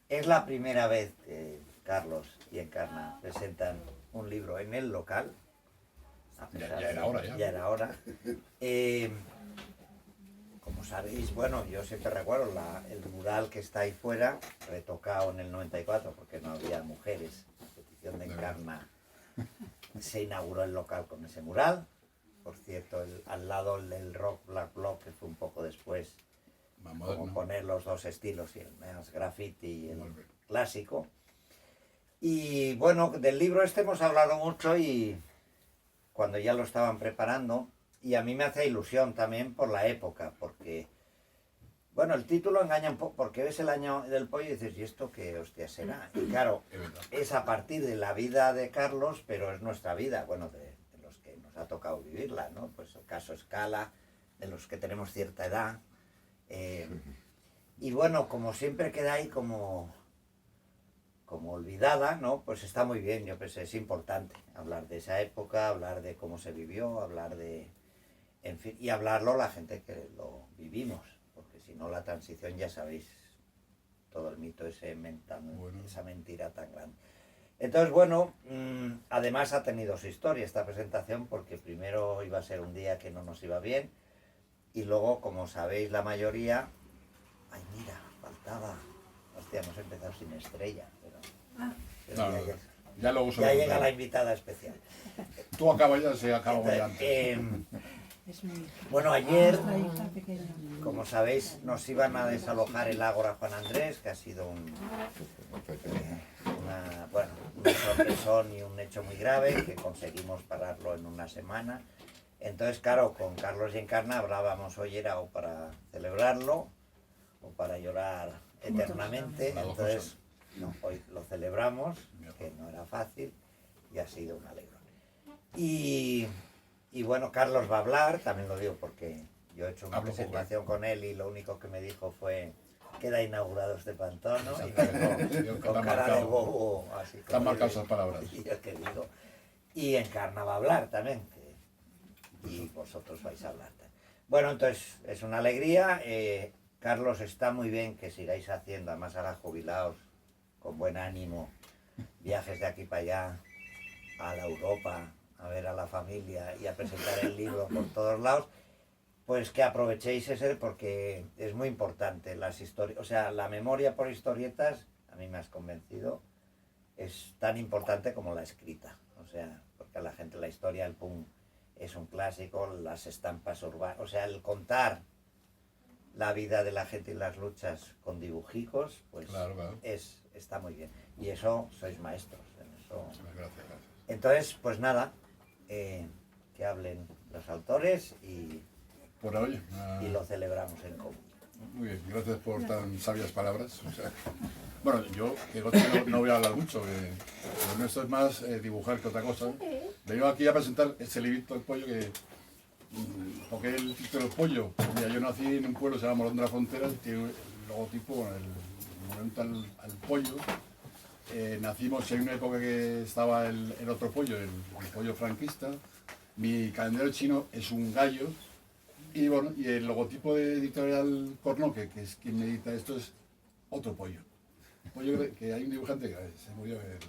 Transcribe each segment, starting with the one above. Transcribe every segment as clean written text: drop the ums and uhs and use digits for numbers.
Es la primera vez que Carlos y Encarna presentan un libro en el local. Ya era hora, ya. Ya era hora. Como sabéis, bueno, yo siempre recuerdo el mural que está ahí fuera, retocado en el 94, porque no había mujeres. La petición de Encarna se inauguró el local con ese mural. Por cierto, al lado del Rock Black Block, que fue un poco después, como poner los dos estilos, y el más graffiti y el clásico. Y bueno, del libro este hemos hablado mucho y cuando ya lo estaban preparando, y a mí me hace ilusión también por la época, porque, bueno, el título engaña un poco, porque ves el año del pollo y dices, ¿y esto qué hostia será? Y claro, es a partir de la vida de Carlos, pero es nuestra vida, bueno, de los que nos ha tocado vivirla, ¿no? Pues el caso Escala, de los que tenemos cierta edad. Y bueno, como siempre queda ahí como olvidada, ¿no? Pues está muy bien, yo pensé, es importante hablar de esa época, hablar de cómo se vivió, hablar de... En fin, y hablarlo la gente que lo vivimos, porque si no la transición, ya sabéis, todo el mito esa mentira tan grande. Entonces, bueno, además ha tenido su historia esta presentación, porque primero iba a ser un día que no nos iba bien, y luego, como sabéis la mayoría, ay mira, faltaba, hostia, hemos empezado sin estrella, pero ya llega la invitada especial. Tú acabas ya, se acaba ya antes. Bueno, ayer, como sabéis, nos iban a desalojar el Ágora Juan Andrés, que ha sido un sorpresón y un hecho muy grave, que conseguimos pararlo en una semana. Entonces, claro, con Carlos y Encarna hablábamos, hoy era o para celebrarlo o para llorar eternamente. Entonces, no, hoy lo celebramos, que no era fácil, y ha sido un alegrón. Y bueno, Carlos va a hablar, también lo digo porque yo he hecho una presentación con él y lo único que me dijo fue: queda inaugurado este pantono, y con cara de bobo, así como están marcadas esas palabras. Y yo que digo, y Encarna va a hablar también, y vosotros vais a hablar también. Bueno, entonces es una alegría. Carlos, está muy bien que sigáis haciendo, además ahora jubilados, con buen ánimo, viajes de aquí para allá, a la Europa, a ver a la familia y a presentar el libro por todos lados. Pues que aprovechéis ese, porque es muy importante las historias, o sea, la memoria por historietas, a mí me has convencido, es tan importante como la escrita, o sea, porque a la gente la historia, el punk, es un clásico, las estampas urbanas, o sea, el contar la vida de la gente y las luchas con dibujicos, pues claro. Está muy bien, y eso sois maestros en eso. Gracias. Entonces, pues nada, que hablen los autores y por hoy. Y lo celebramos en común. Muy bien, gracias por tan sabias palabras. O sea, bueno, yo no voy a hablar mucho, pero esto es más dibujar que otra cosa. Vengo aquí a presentar este librito del pollo que... porque el título del pollo. Mira, yo nací en un pueblo que se llama Morón de la Frontera, tiene el logotipo, el monumento al pollo. Nacimos en una época que estaba el otro pollo, el pollo franquista. Mi calendario chino es un gallo. Y bueno, y el logotipo de Editorial Cornoque, que es quien me edita esto, es otro pollo. Un pollo que hay un dibujante que se murió, el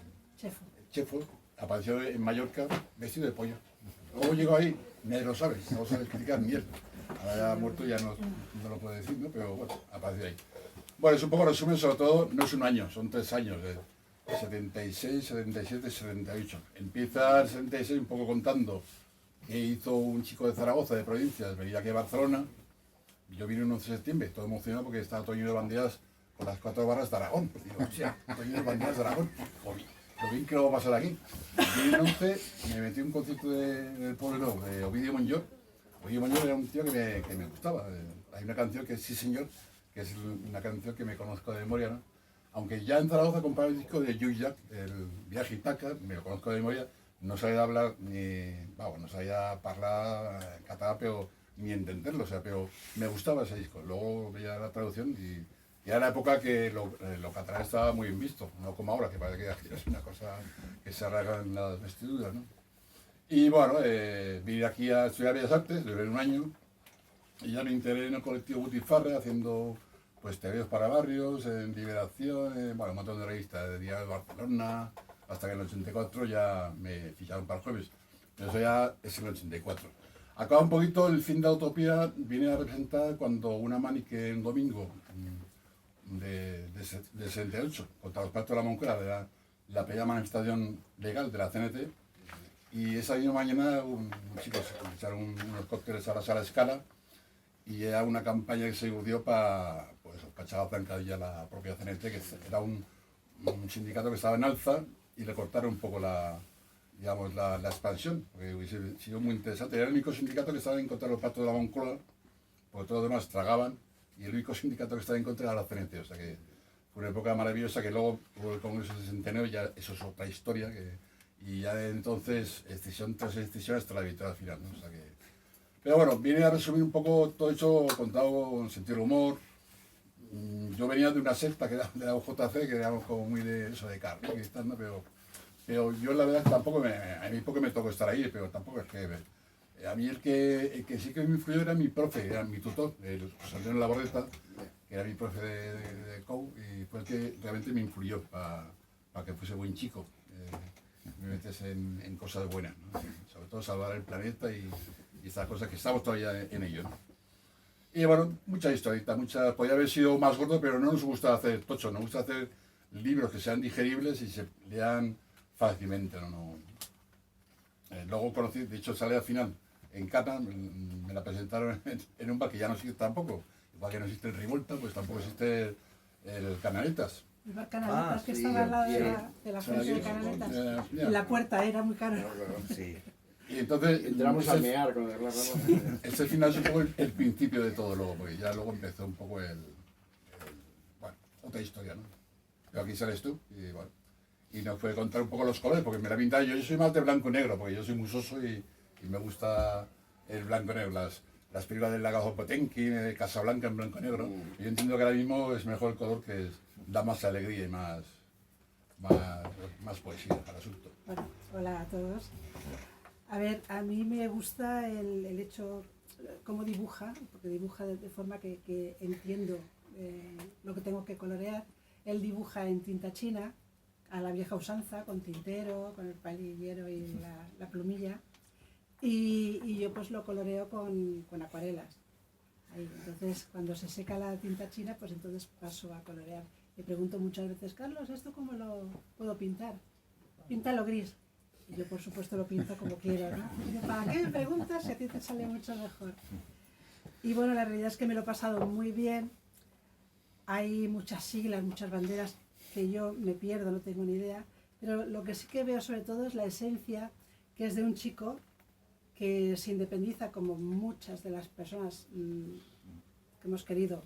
Chefo, apareció en Mallorca vestido de pollo. Luego llegó ahí, nadie lo sabe, no lo sabe explicar ni él. Ahora ya muerto ya no lo puede decir, ¿no? Pero bueno, apareció ahí. Bueno, es un poco resumen, sobre todo, no es un año, son 3 años, de 76, 77, 78. Empieza el 76 un poco contando que hizo un chico de Zaragoza, de provincias, venía aquí a Barcelona. Yo vine el 11 de septiembre, todo emocionado porque estaba todo lleno de banderas con las 4 barras de Aragón. Digo, o sea, todo lleno de banderas de Aragón. Lo bien que lo va a pasar aquí. Vine el 11, me metí en un concierto del pueblo de Ovidio Montllor. Ovidio Montllor era un tío que me gustaba. Hay una canción que es Sí Señor, que es una canción que me conozco de memoria, ¿no? Aunque ya en Zaragoza compraba el disco de Lluís Llach, el Viaje a Itaca, me lo conozco de memoria. No sabía hablar no sabía hablar catalán, pero ni entenderlo, o sea, pero me gustaba ese disco. Luego veía la traducción y era la época que lo catalán estaba muy bien visto, no como ahora, que parece que es una cosa que se arraiga en las vestiduras, ¿no? Y bueno, vine aquí a estudiar Bellas Artes, duré un año, y ya me integré en el colectivo Butifarra haciendo pues Tebeos para Barrios, en Liberación, bueno, un montón de revistas, de Diario de Barcelona, hasta que en el 84 ya me ficharon para el Jueves. Pero eso ya es en el 84. Acaba un poquito el fin de Utopía, viene a representar cuando una mani que un domingo de 68, contra los pactos de la Moncloa, de la primera manifestación legal de la CNT, y esa misma mañana chicos echaron unos cócteles a la sala Escala, y era una campaña que se urdió para echar a zancadilla la propia CNT, que era un sindicato que estaba en alza, y le cortaron un poco la expansión, porque hubiese sido muy interesante. Era el único sindicato que estaba en contra de los pactos de la Moncloa, porque todos los demás tragaban, y el único sindicato que estaba en contra era la CNT, o sea que fue una época maravillosa, que luego hubo el Congreso de Centenio, ya eso es otra historia, y ya de entonces, decisión tras decisión hasta la victoria final, ¿no? O sea que, pero bueno, viene a resumir un poco todo hecho contado con sentido del humor. Yo venía de una secta que era de la UJC, que éramos como muy de eso, de carne y tal, ¿no? Pero yo la verdad tampoco a mí porque me tocó estar ahí, pero tampoco es que... A mí el que sí que me influyó era mi profe, era mi tutor, el José Antonio Labordeta, que era mi profe de COU, y fue el que realmente me influyó para que fuese buen chico, me metes en cosas buenas, ¿no? Sobre todo salvar el planeta y estas cosas que estamos todavía en ello, ¿no? Y bueno, mucha historieta, podría haber sido más gordo, pero no nos gusta hacer tocho, nos gusta hacer libros que sean digeribles y se lean fácilmente, ¿no? Luego conocí, de hecho sale al final en Cana, me la presentaron en un bar que ya no existe tampoco, igual que no existe el Rivolta, pues tampoco existe el Canaletas. El bar Canaletas, que estaba al lado de la fuente de Canaletas. En la puerta era muy caro. Sí. Y entonces entramos a mear con el glass. Ese final es un poco el principio de todo luego, porque ya luego empezó un poco bueno, otra historia, ¿no? Pero aquí sales tú y bueno, y nos puede contar un poco los colores, porque me la pinta yo soy más de blanco y negro, porque yo soy muy soso y me gusta el blanco y negro, las películas del Lago Potemkin, de Casablanca en blanco y negro. Y yo entiendo que ahora mismo es mejor el color, que da más alegría y más poesía al asunto. Bueno, hola a todos. A ver, a mí me gusta el hecho, cómo dibuja, porque dibuja de forma que entiendo lo que tengo que colorear. Él dibuja en tinta china, a la vieja usanza, con tintero, con el palillero y la plumilla. Y yo pues lo coloreo con acuarelas. Ahí. Entonces, cuando se seca la tinta china, pues entonces paso a colorear. Le pregunto muchas veces, Carlos, ¿esto cómo lo puedo pintar? Píntalo gris. Y yo, por supuesto, lo pinto como quiero, ¿no? Y yo, ¿para qué me preguntas si a ti te sale mucho mejor? Y bueno, la realidad es que me lo he pasado muy bien. Hay muchas siglas, muchas banderas que yo me pierdo, no tengo ni idea. Pero lo que sí que veo sobre todo es la esencia, que es de un chico que se independiza, como muchas de las personas que hemos querido,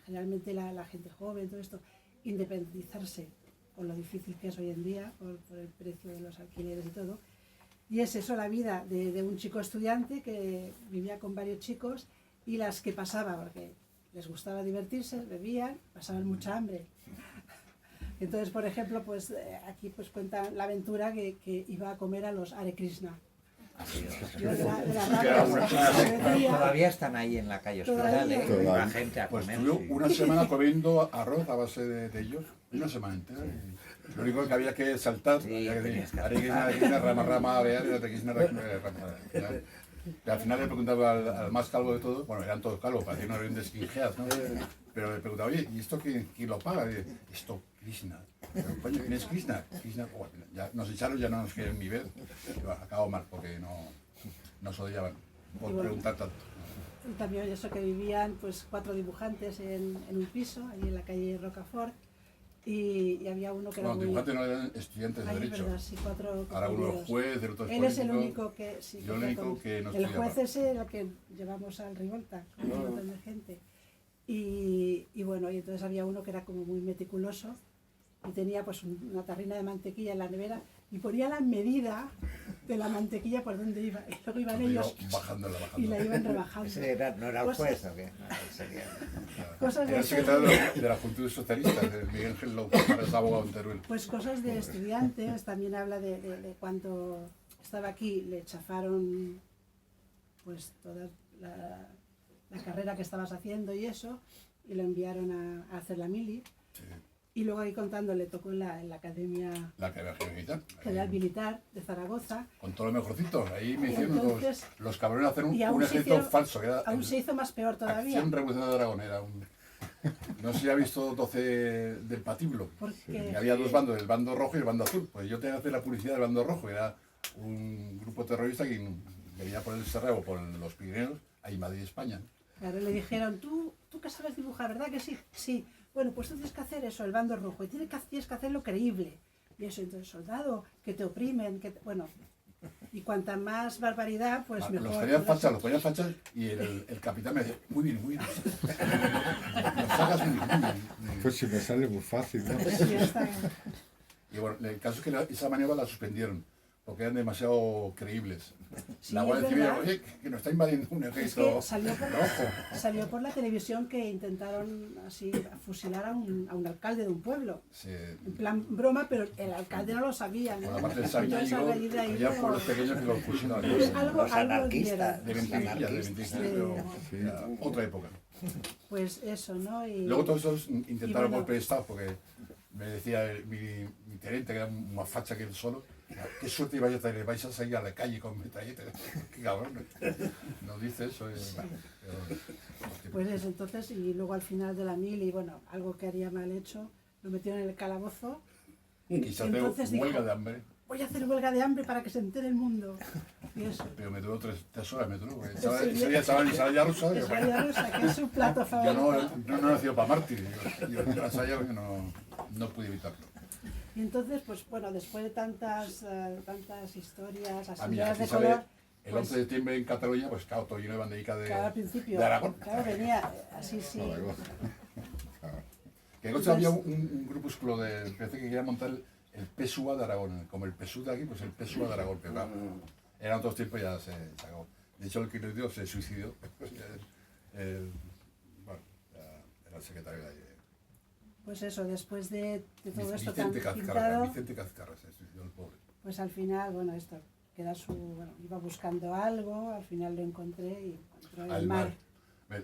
generalmente la gente joven, todo esto, independizarse con lo difícil que es hoy en día, por el precio de los alquileres y todo. Y es eso, la vida de un chico estudiante que vivía con varios chicos y las que pasaba, porque les gustaba divertirse, bebían, pasaban mucha hambre. Entonces, por ejemplo, pues aquí pues cuenta la aventura que iba a comer a los Hare Krishna. Todavía están ahí en la calle Hospital, la gente a pues comer. Estuve una semana comiendo arroz a base de ellos, una semana entera. Lo único que había que saltar, había que decir, Hare Krishna, rama, Hare Krishna, rama. Y al final le preguntaba al más calvo de todos, bueno, eran todos calvos, parecían una reunión de skinheads, ¿no? Pero le preguntaba, oye, ¿y esto quién lo paga? Y, esto, Krishna. Pero, coño, ¿quién es Krishna? Krishna, oh, ya nos echaron, ya no nos quieren ni ver. Y, bueno, acabó mal, porque no se odiaban por preguntar tanto. Y también eso, que vivían pues 4 dibujantes en un piso, allí en la calle Rocafort, y había uno que era Los dibujantes no eran estudiantes de Derecho. Verdad, sí, 4 ahora uno es juez, el otro es Él político. es el único que... Sí, yo el único que no el estudiaba. juez es el que llevamos al Rivolta, con un montón de gente. Y bueno, y entonces había uno que era como muy meticuloso y tenía pues una tarrina de mantequilla en la nevera y ponía la medida de la mantequilla por donde iba. Y luego iban ellos bajándola. y la iban rebajando. ¿No era el juez o qué? Sería... Cosas Era de el secretario de la Juventud Socialista, de Miguel Ángel López, ahora es abogado en Teruel. Pues cosas de estudiantes, también habla de cuando estaba aquí, le chafaron pues toda la carrera que estabas haciendo y eso, y lo enviaron a hacer la mili. Sí. Y luego ahí contando, le tocó en la Academia La que militar. General Militar de Zaragoza. Con todo lo mejorcito. Ahí me Y hicieron entonces- los cabrones hacer y un aún se ejército hicieron- falso. Que era Aún se hizo más peor todavía. Acción Revolución de Aragón. Era un... No sé si ha visto 12 del Patíbulo. Porque Y había dos bandos, el bando rojo y el bando azul. Pues yo tenía que hacer la publicidad del bando rojo. Era un grupo terrorista que venía por el Serrao, por los Pirineos, a invadir España. claro, le dijeron, tú que sabes dibujar, ¿verdad que sí? Sí. Bueno, pues tú tienes que hacer eso, el bando rojo, y tienes que hacerlo creíble. Y eso, entonces, soldado, que te oprimen, bueno, y cuanta más barbaridad, pues mejor. Los ponían fachas y el capitán me decía, muy bien, muy bien. Los sacas muy bien. Pues si me sale muy fácil, ¿no? Pues sí, está bien. Y bueno, el caso es que esa maniobra la suspendieron, porque eran demasiado creíbles. Sí, La Guardia es Civil, verdad. oye, que nos está invadiendo un Es ejército que rojo. salió por la televisión que intentaron así fusilar a un alcalde de un pueblo. Sí, En plan broma, pero el alcalde no lo sabía. ¿no? por la parte del Sabina Entonces, a raíz de ahí, había luego- pueblos pequeños que los fusilaban. algo Los anarquistas. dieron. De Ventimiglia, de Ventimiglia, Sí. era otra época. Pues eso, ¿no? Y Luego todos esos intentaron bueno. golpe de Estado, porque me decía mi teniente, que era más facha que él solo, qué suerte vais a tener, vais a salir a la calle con metralletas. Qué cabrón. Nos dice eso. pues eso, entonces, y luego al final de la mili, bueno, algo que haría mal hecho, lo metieron en el calabozo. Quizás entonces tengo huelga dijo, de hambre, voy a hacer huelga de hambre para que se entere el mundo. Y eso. pero me duró 3 horas, me duró, porque Sí, ese día estaba en ensalada rusa. Es la rusa, que es su plato Yo favorito. no he nacido para mártir, yo en la ensaya no pude evitarlo. Y entonces, pues bueno, después de tantas historias, A así mí llenas aquí de sale color, el pues, 11 de septiembre en Cataluña, pues claro, todo lleno de banderica claro, al principio, de Aragón. claro, venía así, sí. Que entonces había un grupúsculo de parece que quería montar el PSUA de Aragón, como el PSUV de aquí, pues el PSUA de Aragón, pero claro, eran otros tiempos y ya se acabó. De hecho, el que lo dio se suicidó. Bueno, era el secretario de ahí. Pues eso, después de todo esto Vicente tan Cazcarra, pintado, Vicente Cazcarra se suicidó el pobre. pues al final, bueno, esto queda iba buscando algo, al final lo encontré y encontró Al el mar.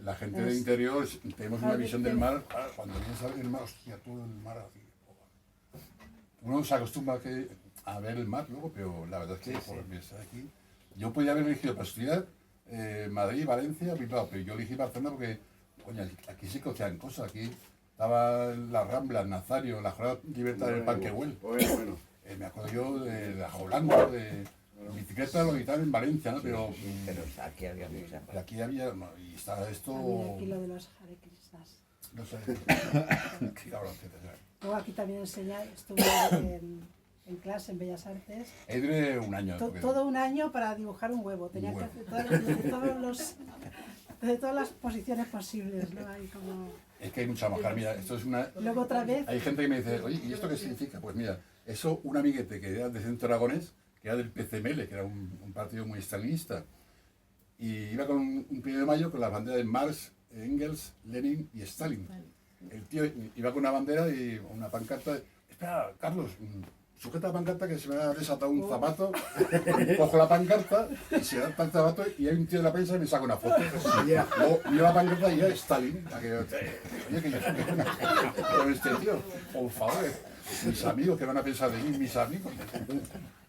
La gente Es- de interior tenemos una Claro, visión del mar, cuando vienes a ver el mar, hostia, todo el mar así. Uno se acostumbra a ver el mar luego, pero la verdad es que por estar aquí, yo podía haber elegido para estudiar Madrid, Valencia, Bilbao, pero yo elegí Barcelona porque, coño, aquí sí que hacían cosas, aquí estaba la Rambla, el Nazario, la Jornada Libertad del Parque Güell. Bueno. Me acuerdo yo de la Jolando, de bicicleta, lo editaban en Valencia, ¿no? Pero aquí había mucha. y aquí había, no, y estaba esto, También aquí lo de los Hare Krishnas. no sé, qué cabrón, Luego aquí también estuve en clase en Bellas Artes. ahí duré un año. porque- Todo un año para dibujar un huevo. Tenía que hacer de todas las posiciones posibles, ¿no? Ahí como... Es que hay mucha mojar, mira, esto es una... Luego otra vez, Hay gente que me dice, oye, ¿y esto qué significa? Pues mira, eso, un amiguete que era de Centro Aragonés, que era del PCML, que era un partido muy stalinista, y iba con un 1 de mayo con la bandera de Marx, Engels, Lenin y Stalin. El tío iba con una bandera y una pancarta, espera, Carlos, sujeta la pancarta que se me ha desatado un zapato, cojo la pancarta y se da el zapato y hay un tío de la prensa y me saca una foto. Luego miro la pancarta y era Stalin. Oye, que yo con este tío, por favor, mis amigos, que van a pensar de mí, mis amigos.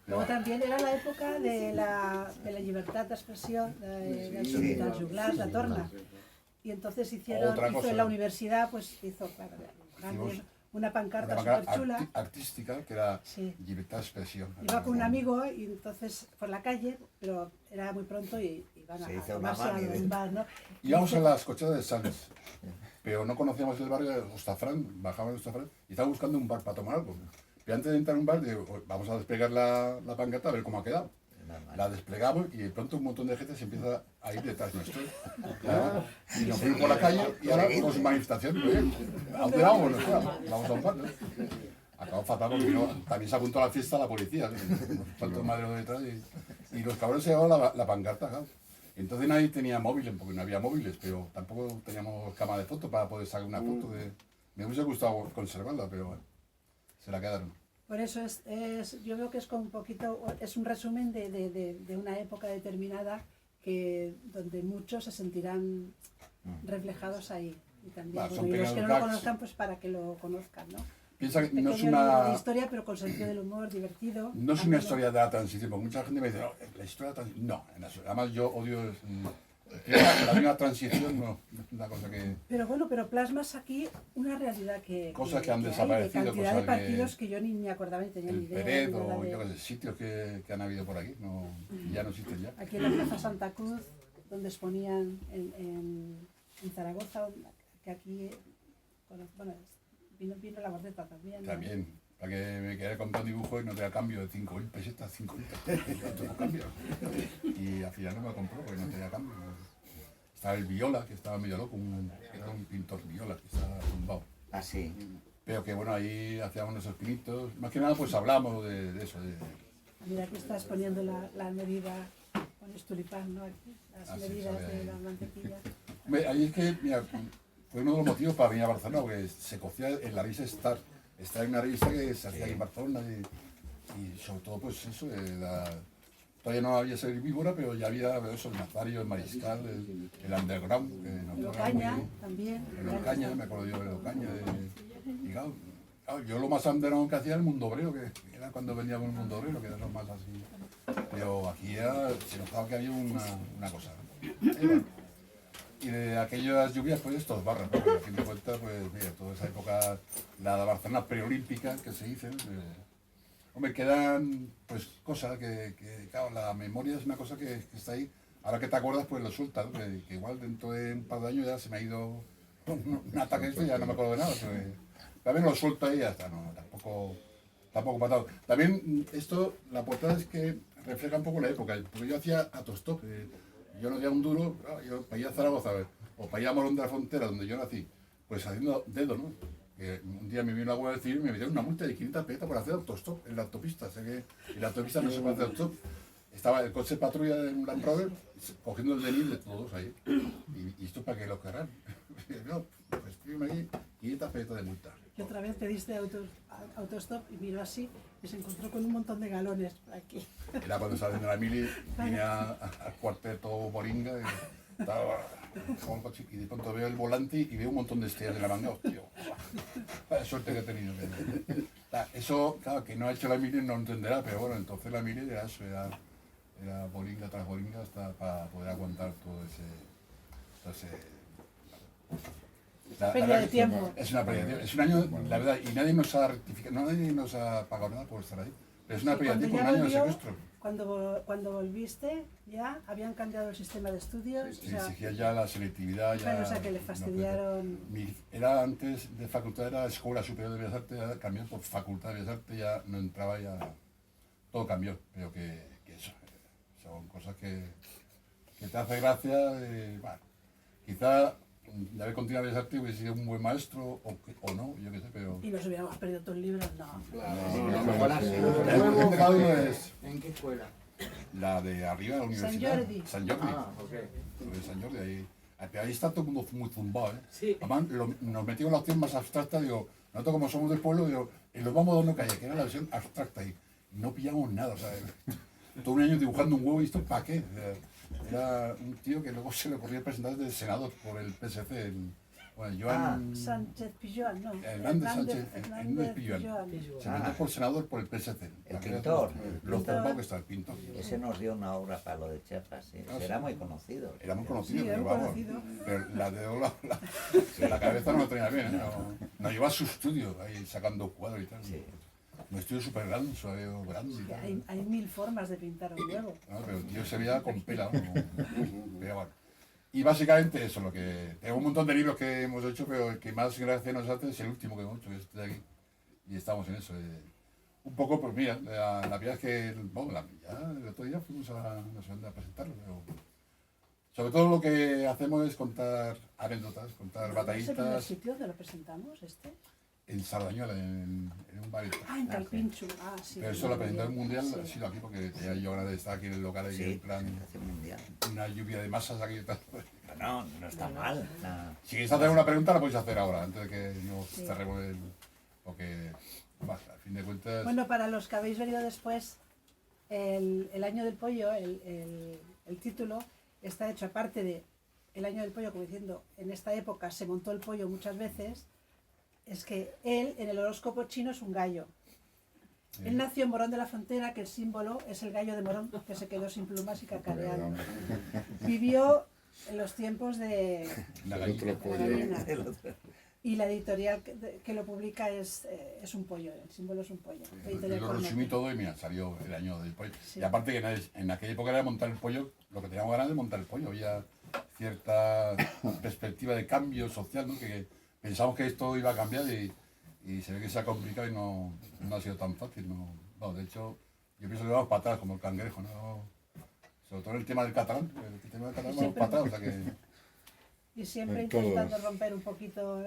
luego también era la época de la libertad de expresión, de las juglars, la torna. Y entonces hizo cosa. en la universidad, pues hizo claro, Hicimos una pancarta Una súper marca chula. artística que era Sí. libertad de expresión. Iba con un amigo y entonces por la calle, pero era muy pronto y iban Se a hizo una tomarse mani a de- un bar, ¿no? Íbamos a las cocheras de Sanz, pero no conocíamos el barrio de Ostafrán, bajábamos de Ostafrán y estaba buscando un bar para tomar algo. Pero antes de entrar a un bar, digo, vamos a desplegar la pancarta a ver cómo ha quedado. La desplegamos y de pronto un montón de gente se empieza a ir detrás nuestro. Y nos fuimos por la calle y ahora pues manifestación. ¿A dónde vamos? Vamos a un bar, ¿no? Acabó fatal porque también se apuntó a la fiesta la policía. Nos faltó madero detrás y los cabrones se llevaban la pancarta, claro. Entonces nadie tenía móviles, porque no había móviles, pero tampoco teníamos cámara de foto para poder sacar una foto de... Me hubiese gustado conservarla, pero bueno, se la quedaron. Por eso yo veo que es como un poquito, es un resumen de una época determinada donde muchos se sentirán reflejados ahí. Y también, Va, son bueno, y los pequeños que no lo gags. conozcan, pues para que lo conozcan, ¿no? Piensa que Pequeño no es libro de una, historia, pero con sentido del humor, divertido. no es una ameno. historia de la transición, porque mucha gente me dice, no, la historia de la transición, no, además yo odio la misma transición, no, es una cosa que... Pero bueno, pero plasmas aquí una realidad Cosas que han hay, desaparecido, de cantidad cosas de partidos que- que yo ni me acordaba ni tenía ni El idea. Peret ni nada o de- yo qué sé, sitios que han habido por aquí, no, ya no existen ya. Aquí en la Plaza Santa Cruz, donde exponían en Zaragoza, que aquí, bueno, vino la Gordeta también. ¿no? También, para que me quedé con un dibujo y no te da cambio de 5.000 pesetas, 5.000 pesetas, no tengo cambio. Y al final no me lo compró porque no tenía cambio. Estaba el Viola, que estaba medio loco, era un pintor Viola que estaba tumbado. Así. Pero que bueno, ahí hacíamos nuestros pinitos. Más que nada pues hablamos de eso, de... Mira, aquí estás poniendo la medida, pones tulipán, ¿no? Aquí, las Ah, sí, medidas sabe de ahí. la mantequilla. Hombre, ahí es que, mira, fue uno de los motivos para venir a Barcelona, porque se cocía en la revista Star. Star es una revista que se hacía aquí en Barcelona y sobre todo pues eso, todavía no había ser víbora, pero ya había eso, el Nazario, el Mariscal, el Underground. El Ocaña también. El Ocaña, me acuerdo yo del Ocaña. Y claro, yo lo más underground que hacía era el Mundo Obrero, que era cuando veníamos el Mundo Obrero, que era lo más así. Pero aquí se notaba que había una cosa. ¿No? Y bueno, y de aquellas lluvias, pues estos barras, ¿no? Porque a fin de cuentas, pues mira, toda esa época, la Barcelona preolímpica, que se dice, hombre, quedan pues cosas claro, la memoria es una cosa que está ahí. Ahora que te acuerdas, pues lo sueltas, ¿no? Que igual dentro de un par de años ya se me ha ido un ataque este y ya no me acuerdo de nada. Pero, también lo suelto ahí y ya está, no, tampoco patado. También esto, la portada es que refleja un poco la época, porque yo hacía autostop. Yo no hacía un duro, yo para ir a Zaragoza o para ir a Morón de la Frontera, donde yo nací, pues haciendo dedo, ¿no? Que un día me vino la Guardia Civil y me metieron una multa de 500 pesetas por hacer autostop en la autopista. O sea que en la autopista no se puede hacer autostop. Estaba el coche patrulla de un Land Rover cogiendo el delito de todos ahí. ¿Y esto para qué lo querrán? No, pues firme ahí 500 pesetas de multa. Y otra vez pediste autostop y miró así y se encontró con un montón de galones por aquí. Era cuando saliendo de la mili, vine al cuarteto Boringa y estaba con el coche y de pronto veo el volante y veo un montón de estrellas de la manga. Hostia, la suerte que he tenido. Eso, claro, que no ha hecho la mili no entenderá, pero bueno, entonces la mili era eso, era Boringa tras Boringa hasta para poder aguantar todo ese Pérdida de tiempo. es una pérdida de tiempo. Es un año, la verdad, y nadie nos ha rectificado, nadie nos ha pagado nada por estar ahí. Pero es una Sí, pérdida de cuando tiempo, un ya año de volvió, secuestro. Cuando volviste, ya habían cambiado el sistema de estudios. Se exigía ya la selectividad. Ya, bueno, o sea, que le fastidiaron. Era antes de facultad, era Escuela Superior de Bellas Artes, ya cambió por Facultad de Bellas Artes, ya no entraba, ya todo cambió. Pero que eso, son cosas que te hace gracia. Bueno, quizá de haber continuado Bellas Artes hubiese sido un buen maestro o no, yo qué sé, pero... Y nos hubiéramos perdido todos los libros, no. Claro, mejor así. La educación de cada uno es ¿En qué escuela? la de arriba de la San universidad. Jordi. San Jordi. Ah, ok. Lo de San Jordi, ahí está todo el mundo muy zumbado, ¿eh? Sí. Además, nos metimos en la opción más abstracta, digo, nosotros como somos del pueblo, digo, y los vamos dando calle, que era la versión abstracta, y no pillamos nada, o sea, todo un año dibujando un huevo y esto, ¿para qué? O sea, era un tío que luego se le ocurrió presentar de senador por el PSC, bueno, Joan... Sánchez Pillón, no. Hernández Sánchez, Hernández Pillón. Se metió por senador por el PSC. El pintor. Lo zumbado que está, el pintor. Ese nos dio una obra para lo de Chiapas, sí. Ah, sí. Era muy conocido. Era muy conocido, Sí, era pero muy vamos. conocido. Pero la de la cabeza no lo tenía bien, ¿eh? No lleva su estudio ahí sacando cuadros y tal. Sí. Un estudio súper grande, suave, grande y tal. Hay 1000 formas de pintar un huevo. No, pero el tío se veía con pela, ¿no? Pero bueno. Y básicamente eso, lo que... Tengo un montón de libros que hemos hecho, pero el que más gracia nos hace es el último que hemos hecho, que es este de aquí. Y estamos en eso. Un poco, pues mira, la verdad es que, bueno, ya el otro día fuimos no sé dónde a presentarlo, pero... Sobre todo lo que hacemos es contar anécdotas, contar ¿Es el primer batallitas sitio donde lo presentamos, este? en Sardañola, en un bar. Ah, en Calpinchu. Ah, sí. Pero eso, la presentación mundial Sí. ha sido aquí, porque tenía yo ganas de estar aquí en el local, y en Sí, plan, presentación mundial. una lluvia de masas aquí y tal. No, no está mal. No. Si quieres hacer una pregunta, la podéis hacer ahora, antes de que nos Sí. cerremos el... Porque, bueno, a fin de cuentas... Bueno, para los que habéis venido después, el año del pollo, el título, está hecho aparte de el año del pollo, como diciendo, en esta época se montó el pollo muchas veces, es que él en el horóscopo chino es un gallo. Sí. Él nació en Morón de la Frontera, que el símbolo es el gallo de Morón, que se quedó sin plumas y cacareando. Vivió en los tiempos de La El otro gallina. pollo. la gallina. Y la editorial que lo publica es un pollo, el símbolo es un pollo. Editorial Yo lo Cornetto. resumí todo y mira, salió el año del pollo. Sí. Y aparte que en aquella época era montar el pollo, lo que teníamos ganas de montar el pollo. Había cierta perspectiva de cambio social, ¿no? Que pensamos que esto iba a cambiar y se ve que se ha complicado y no ha sido tan fácil. No, de hecho, yo pienso que vamos para atrás como el cangrejo, ¿no? Sobre todo en el tema del catalán. El tema del catalán vamos para atrás, o sea que... Y siempre En todos. intentando romper un poquito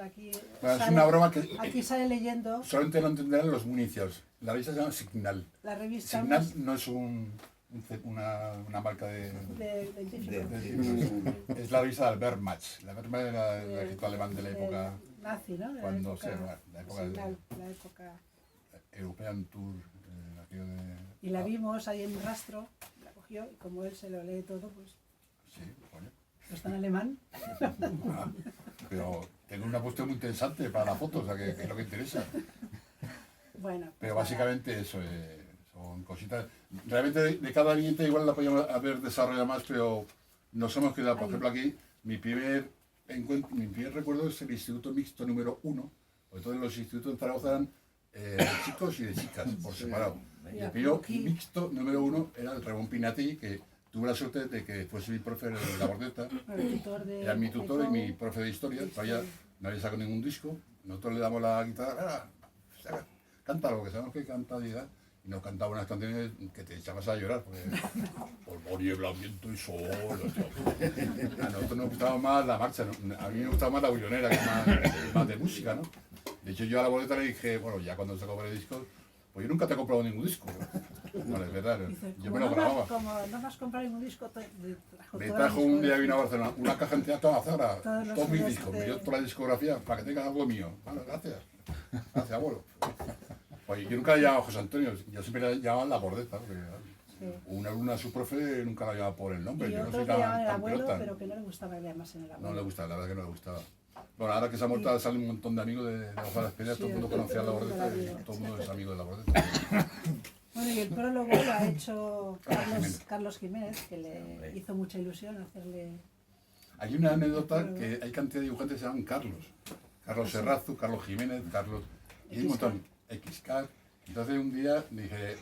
aquí. Bueno, es una broma que Aquí sale leyendo solamente lo entenderán los municios. La revista se llama Signal. la revista Signal no es una marca de científica. es la revista del Wehrmacht. La Wehrmacht era el ejército alemán de la época, nazi, ¿no? De cuando la época, la época de Signal, la época. European Tour, aquello de... Y la vimos ahí en rastro, la cogió y como él se lo lee todo, pues Sí, coño. está en alemán. Ah, pero tengo una cuestión muy interesante para la foto, o sea, que es lo que interesa. Bueno, Pero pues básicamente eso, son cositas... Realmente de cada viñeta igual la podríamos haber desarrollado más, pero nos hemos quedado, por ejemplo, aquí, mi primer recuerdo es el Instituto Mixto número 1, porque todos los institutos en Zaragoza eran de chicos y de chicas, por separado. Y el primero mixto número 1 era el Ramón Pinati, que tuve la suerte de que fuese mi profe de la Bordeta. el tutor de Era mi tutor y Eco, mi profe de historia. Todavía no había sacado ningún disco. Nosotros le damos la guitarra, canta lo que sabemos que canta y nos cantaba unas canciones que te echabas a llorar, porque polvo, niebla, viento y sol. A nosotros nos gustaba más la marcha, ¿no? A mí me gustaba más la bullonera, que es más de música, ¿no? De hecho, yo a la Bordeta le dije, bueno, ya cuando se compré discos, pues yo nunca te he comprado ningún disco. Bueno, es verdad, dice, yo como me lo no grababa. como no me has comprado ningún disco, Me trajo un día vino a Barcelona, una caja entera toda Zara, Todos los todos mis CDs discos, de- me dio toda la discografía para que tengas algo mío. Bueno, gracias. Gracias, abuelo. Oye, yo nunca le llamaba José Antonio, yo siempre le llamaba La Bordeta, porque Sí. una alumna, su profe, nunca la llamaba por el nombre. Y Yo no otros soy le llaman el tan abuelo, pelota. pero que no le gustaba que le llamasen el abuelo. No le gustaba, la verdad que no le gustaba. Bueno, ahora que se ha muerto, salen un montón de amigos de la Hoja de Esperia, Sí, todo el mundo todo conocía a La el mundo Bordeta la y vio. todo el mundo es amigo de La Bordeta. Bueno, y el prólogo lo ha hecho Carlos Jiménez, que le hizo mucha ilusión hacerle... Hay una anécdota que hay cantidad de dibujantes que se llaman Carlos. Carlos Serrazu, Carlos Jiménez, Carlos... Y hay un montón. Xcar. Entonces un día dije...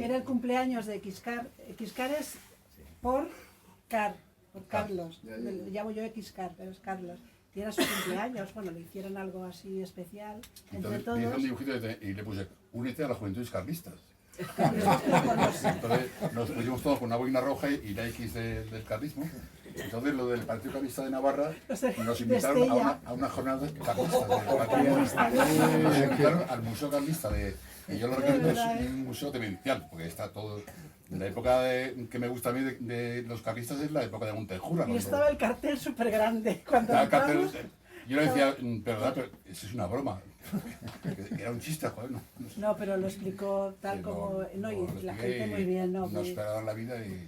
Era el cumpleaños de Xcar. Xcar es por Carlos. Ya. Le llamo yo Xcar, pero es Carlos. Y era su cumpleaños, bueno, le hicieron algo así especial. Entre Entonces todos, le hice un dibujito y le puse, únete a las juventudes carlistas. con los- Entonces nos pusimos todos con una boina roja y la X del carlismo. Entonces lo del Partido Carlista de Navarra nos invitaron a una jornada carlista. Nos invitaron al Museo Carlista y yo lo recomiendo, es un museo demencial, porque está todo... La época que me gusta a mí de los carlistas es la época de Montejurra. Y estaba el cartel súper grande. Cuando Estaba el cartel- entramos, yo le decía, pero eso es una broma. Era un chiste, joder. no, pero lo explicó tal como... No, y la gente muy bien, ¿no? Nos Muy- esperaron la vida y...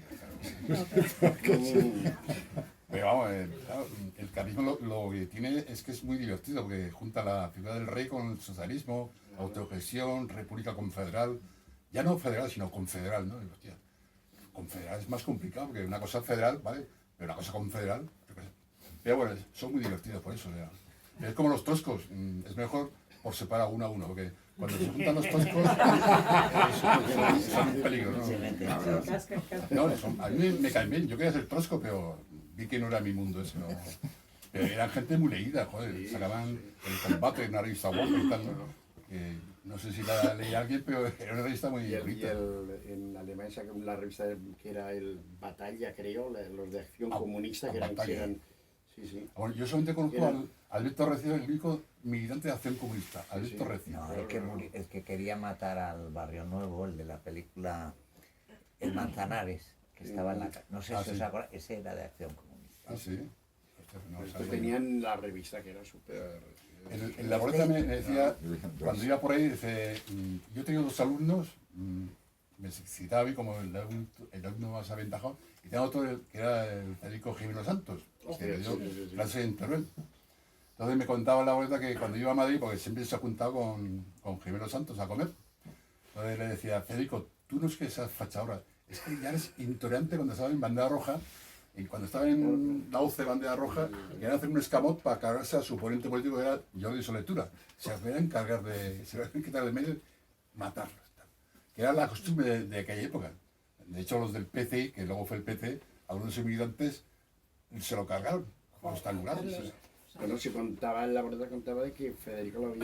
no, pero- Pero vamos, claro, el carlismo lo que tiene es que es muy divertido, porque junta la figura del rey con el socialismo, autogestión, república confederal, ya no federal, sino confederal, ¿no? Y, hostia, confederal es más complicado, porque una cosa federal, ¿vale? Pero una cosa confederal, yo qué sé. Pero bueno, son muy divertidos por eso, o sea. Es como los toscos, es mejor por separar uno a uno, porque cuando se juntan los toscos son un peligro, ¿no? No, a mí me caen bien, yo quería ser trosco, pero vi que no era mi mundo eso, ¿no? Pero eran gente muy leída, joder, sacaban el combate en una revista guapa y tal, ¿no? No sé si la leía alguien, pero era una revista muy bonita. En Alemania sacaron la revista que era el Batalla, creo, los de Acción Ah, Comunista, que Batalla. eran... Sí, sí. Bueno, yo solamente conozco Era- al Alberto Recio, el único militante de Acción Comunista, Alberto Sí. Recio. No, el que quería matar al Barrio Nuevo, el de la película El Manzanares, que estaba en la... No sé Ah, si sí. os acordáis, ese era de Acción Comunista. Ah, sí. Hostia, no Estos sabía. tenían la revista que era súper... En la boleta me decía, cuando iba por ahí, dice, yo tengo dos alumnos, me citaba a mí como el alumno más aventajado, y tengo otro que era el Federico Jiménez Santos. que le dio Sí. clase en Teruel. Entonces me contaba la abuela que cuando iba a Madrid, porque siempre se ha juntado con Jimeno Santos a comer, entonces le decía, Federico, tú no es que seas fachadora, es que ya eres intolerante cuando estaba en bandera roja, y cuando estaba en la UCE bandera roja, querían hacer un escamot para cargarse a su oponente político que era Jordi Soletura. Se querían encargar se lo querían quitar de medio, matarlo. Que era la costumbre de aquella época. De hecho, los del PC, que luego fue el PC, algunos inmigrantes se lo cargaron, como los talulados. Bueno, se contaba, la verdad contaba de que Federico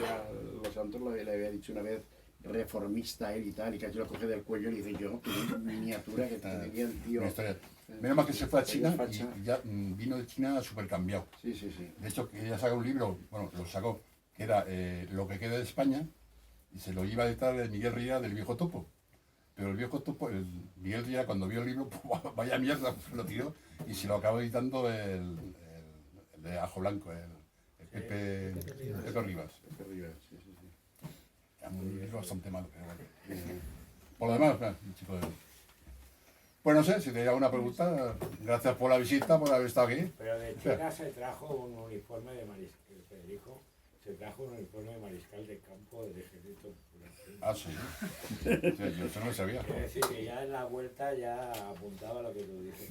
Los Santos le había dicho una vez reformista él y tal, y que yo lo coge del cuello y le dice yo, que miniatura que tenía el tío. Una historia. Menos mal que se fue a China Facha. y ya vino de China súper cambiado. Sí, sí, sí. De hecho, que ella sacó un libro, bueno, lo sacó, que era Lo que queda de España, y se lo iba a editar de Miguel Ría del Viejo Topo. Pero el Viejo Topo, Miguel Ría, cuando vio el libro, pues, vaya mierda, lo tiró, y se lo acabó editando el de Ajo Blanco, el Pepe Rivas. Pepe Rivas, sí, sí, sí. Era un libro bastante malo, pero bueno. Por lo demás, un chico de... Pues no sé, si te alguna pregunta, gracias por la visita, por haber estado aquí. Pero de China se trajo un uniforme de mariscal, Federico, se trajo un uniforme de mariscal de campo del ejército popular. Ah, sí. Sí, yo eso no lo sabía. Quiere decir que ya en la vuelta ya apuntaba lo que tú dices.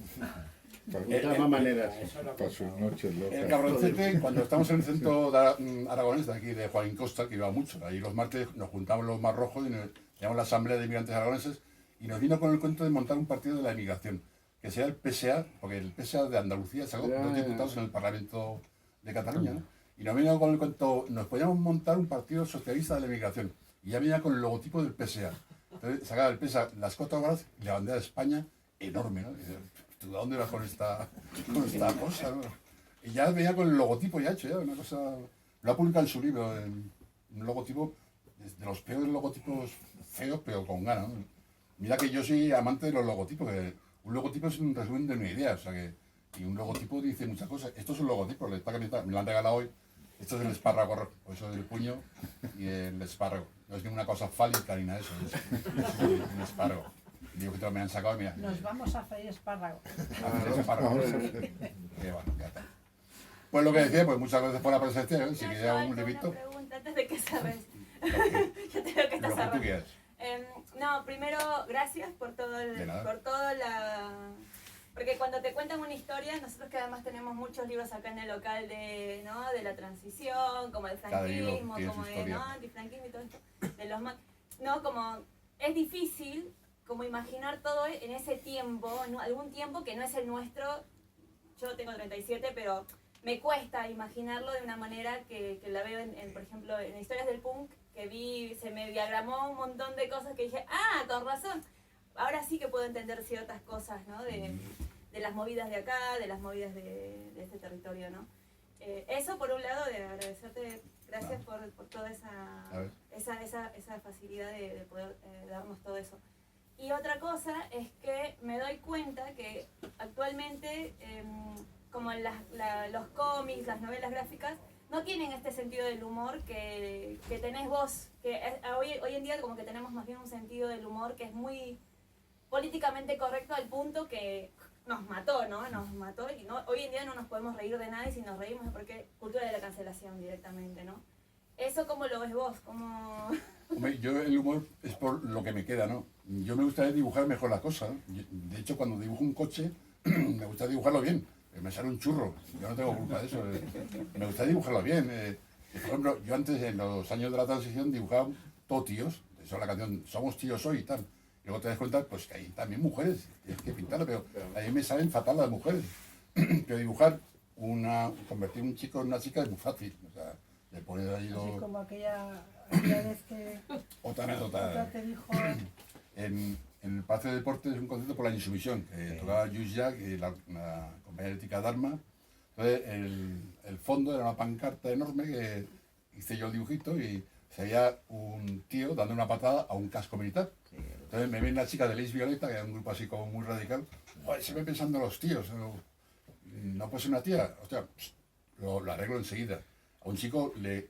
De todas maneras. Eso lo Para sus apuntaba. noches El locas. cabroncete, cuando estamos en el centro aragonés de aquí, de Juanín Costa, que iba mucho, ahí los martes nos juntamos los más rojos y nos llamamos la Asamblea de Inmigrantes Aragoneses y nos vino con el cuento de montar un partido de la inmigración, que sea el PSA, porque el PSA de Andalucía sacó Ya, dos ya. diputados en el Parlamento de Cataluña, ¿no? Y nos vino con el cuento, nos podíamos montar un partido socialista de la inmigración, y ya venía con el logotipo del PSA. Entonces sacaba el PSA, las cuatro barras y la bandera de España enorme, ¿no? Y dices, ¿tú de dónde vas con esta cosa, no? Y ya venía con el logotipo ya hecho, ya, una cosa... Lo ha publicado en su libro, un logotipo, de los peores logotipos feos, pero con ganas, ¿no? Mira que yo soy amante de los logotipos, que un logotipo es un resumen de una idea, o sea que... Y un logotipo dice muchas cosas. Esto es un logotipo, me lo han regalado hoy. Esto es el espárrago, o eso es el puño y el espárrago. No es ninguna cosa fálica ni nada de eso, es un espárrago. Digo que me han sacado y mira... Nos vamos a freír espárrago. Los espárragos. Qué bueno, ya está. Pues lo que decía, pues muchas gracias por la presencia, ¿eh? Si No, quería un yo librito, una pregunta antes de que cerres. lo que, Yo te veo que estás lo que tú cerrando. quieras. No, primero, gracias por todo De nada. por todo la... Porque cuando te cuentan una historia, nosotros que además tenemos muchos libros acá en el local de, ¿no? de la transición, como el Cada libro franquismo, tiene como su de historia. ¿no? antifranquismo y todo esto, de los no, como es difícil como imaginar todo en ese tiempo, en algún tiempo que no es el nuestro. Yo tengo 37, pero me cuesta imaginarlo de una manera que la veo, por ejemplo, en Historias del Punk, que vi, se me diagramó un montón de cosas que dije, ah, con razón. Ahora sí que puedo entender ciertas cosas, ¿no? De las movidas de acá, de las movidas de este territorio, ¿no? Eso por un lado, de agradecerte, gracias por toda esa facilidad de poder darnos todo eso. Y otra cosa es que me doy cuenta que actualmente, como los cómics, las novelas gráficas, no tienen este sentido del humor que tenés vos, que hoy en día como que tenemos más bien un sentido del humor que es muy políticamente correcto al punto que nos mató, ¿no? Nos mató y no, hoy en día no nos podemos reír de nada y si nos reímos es porque cultura de la cancelación directamente, ¿no? ¿Eso cómo lo ves vos? ¿Cómo...? Hombre, yo el humor es por lo que me queda, ¿no? Yo me gustaría dibujar mejor las cosas, ¿no? De hecho, cuando dibujo un coche, me gusta dibujarlo bien. Me sale un churro, yo no tengo culpa de eso. Me gusta dibujarlo bien. Por ejemplo, yo antes, en los años de la transición, dibujaba todo tíos. Eso es la canción, somos tíos hoy y tal. Y luego te das cuenta, pues que hay también mujeres, tienes que pintarlo, pero a mí me salen fatal las mujeres. Pero dibujar, convertir un chico en una chica es muy fácil. O sea, le pones ahí Así los... como aquella vez que Otra anécdota. otra te dijo, En el Palacio de Deportes es un concierto por la insumisión, que tocaba Just Jack y la compañía ética Dharma. Entonces el fondo era una pancarta enorme que hice yo el dibujito y se veía un tío dando una patada a un casco militar. Entonces me viene la chica de Leis Violeta, que era un grupo así como muy radical. Joder, se me pensando los tíos. No puede ser una tía. O sea, lo arreglo enseguida. A un chico le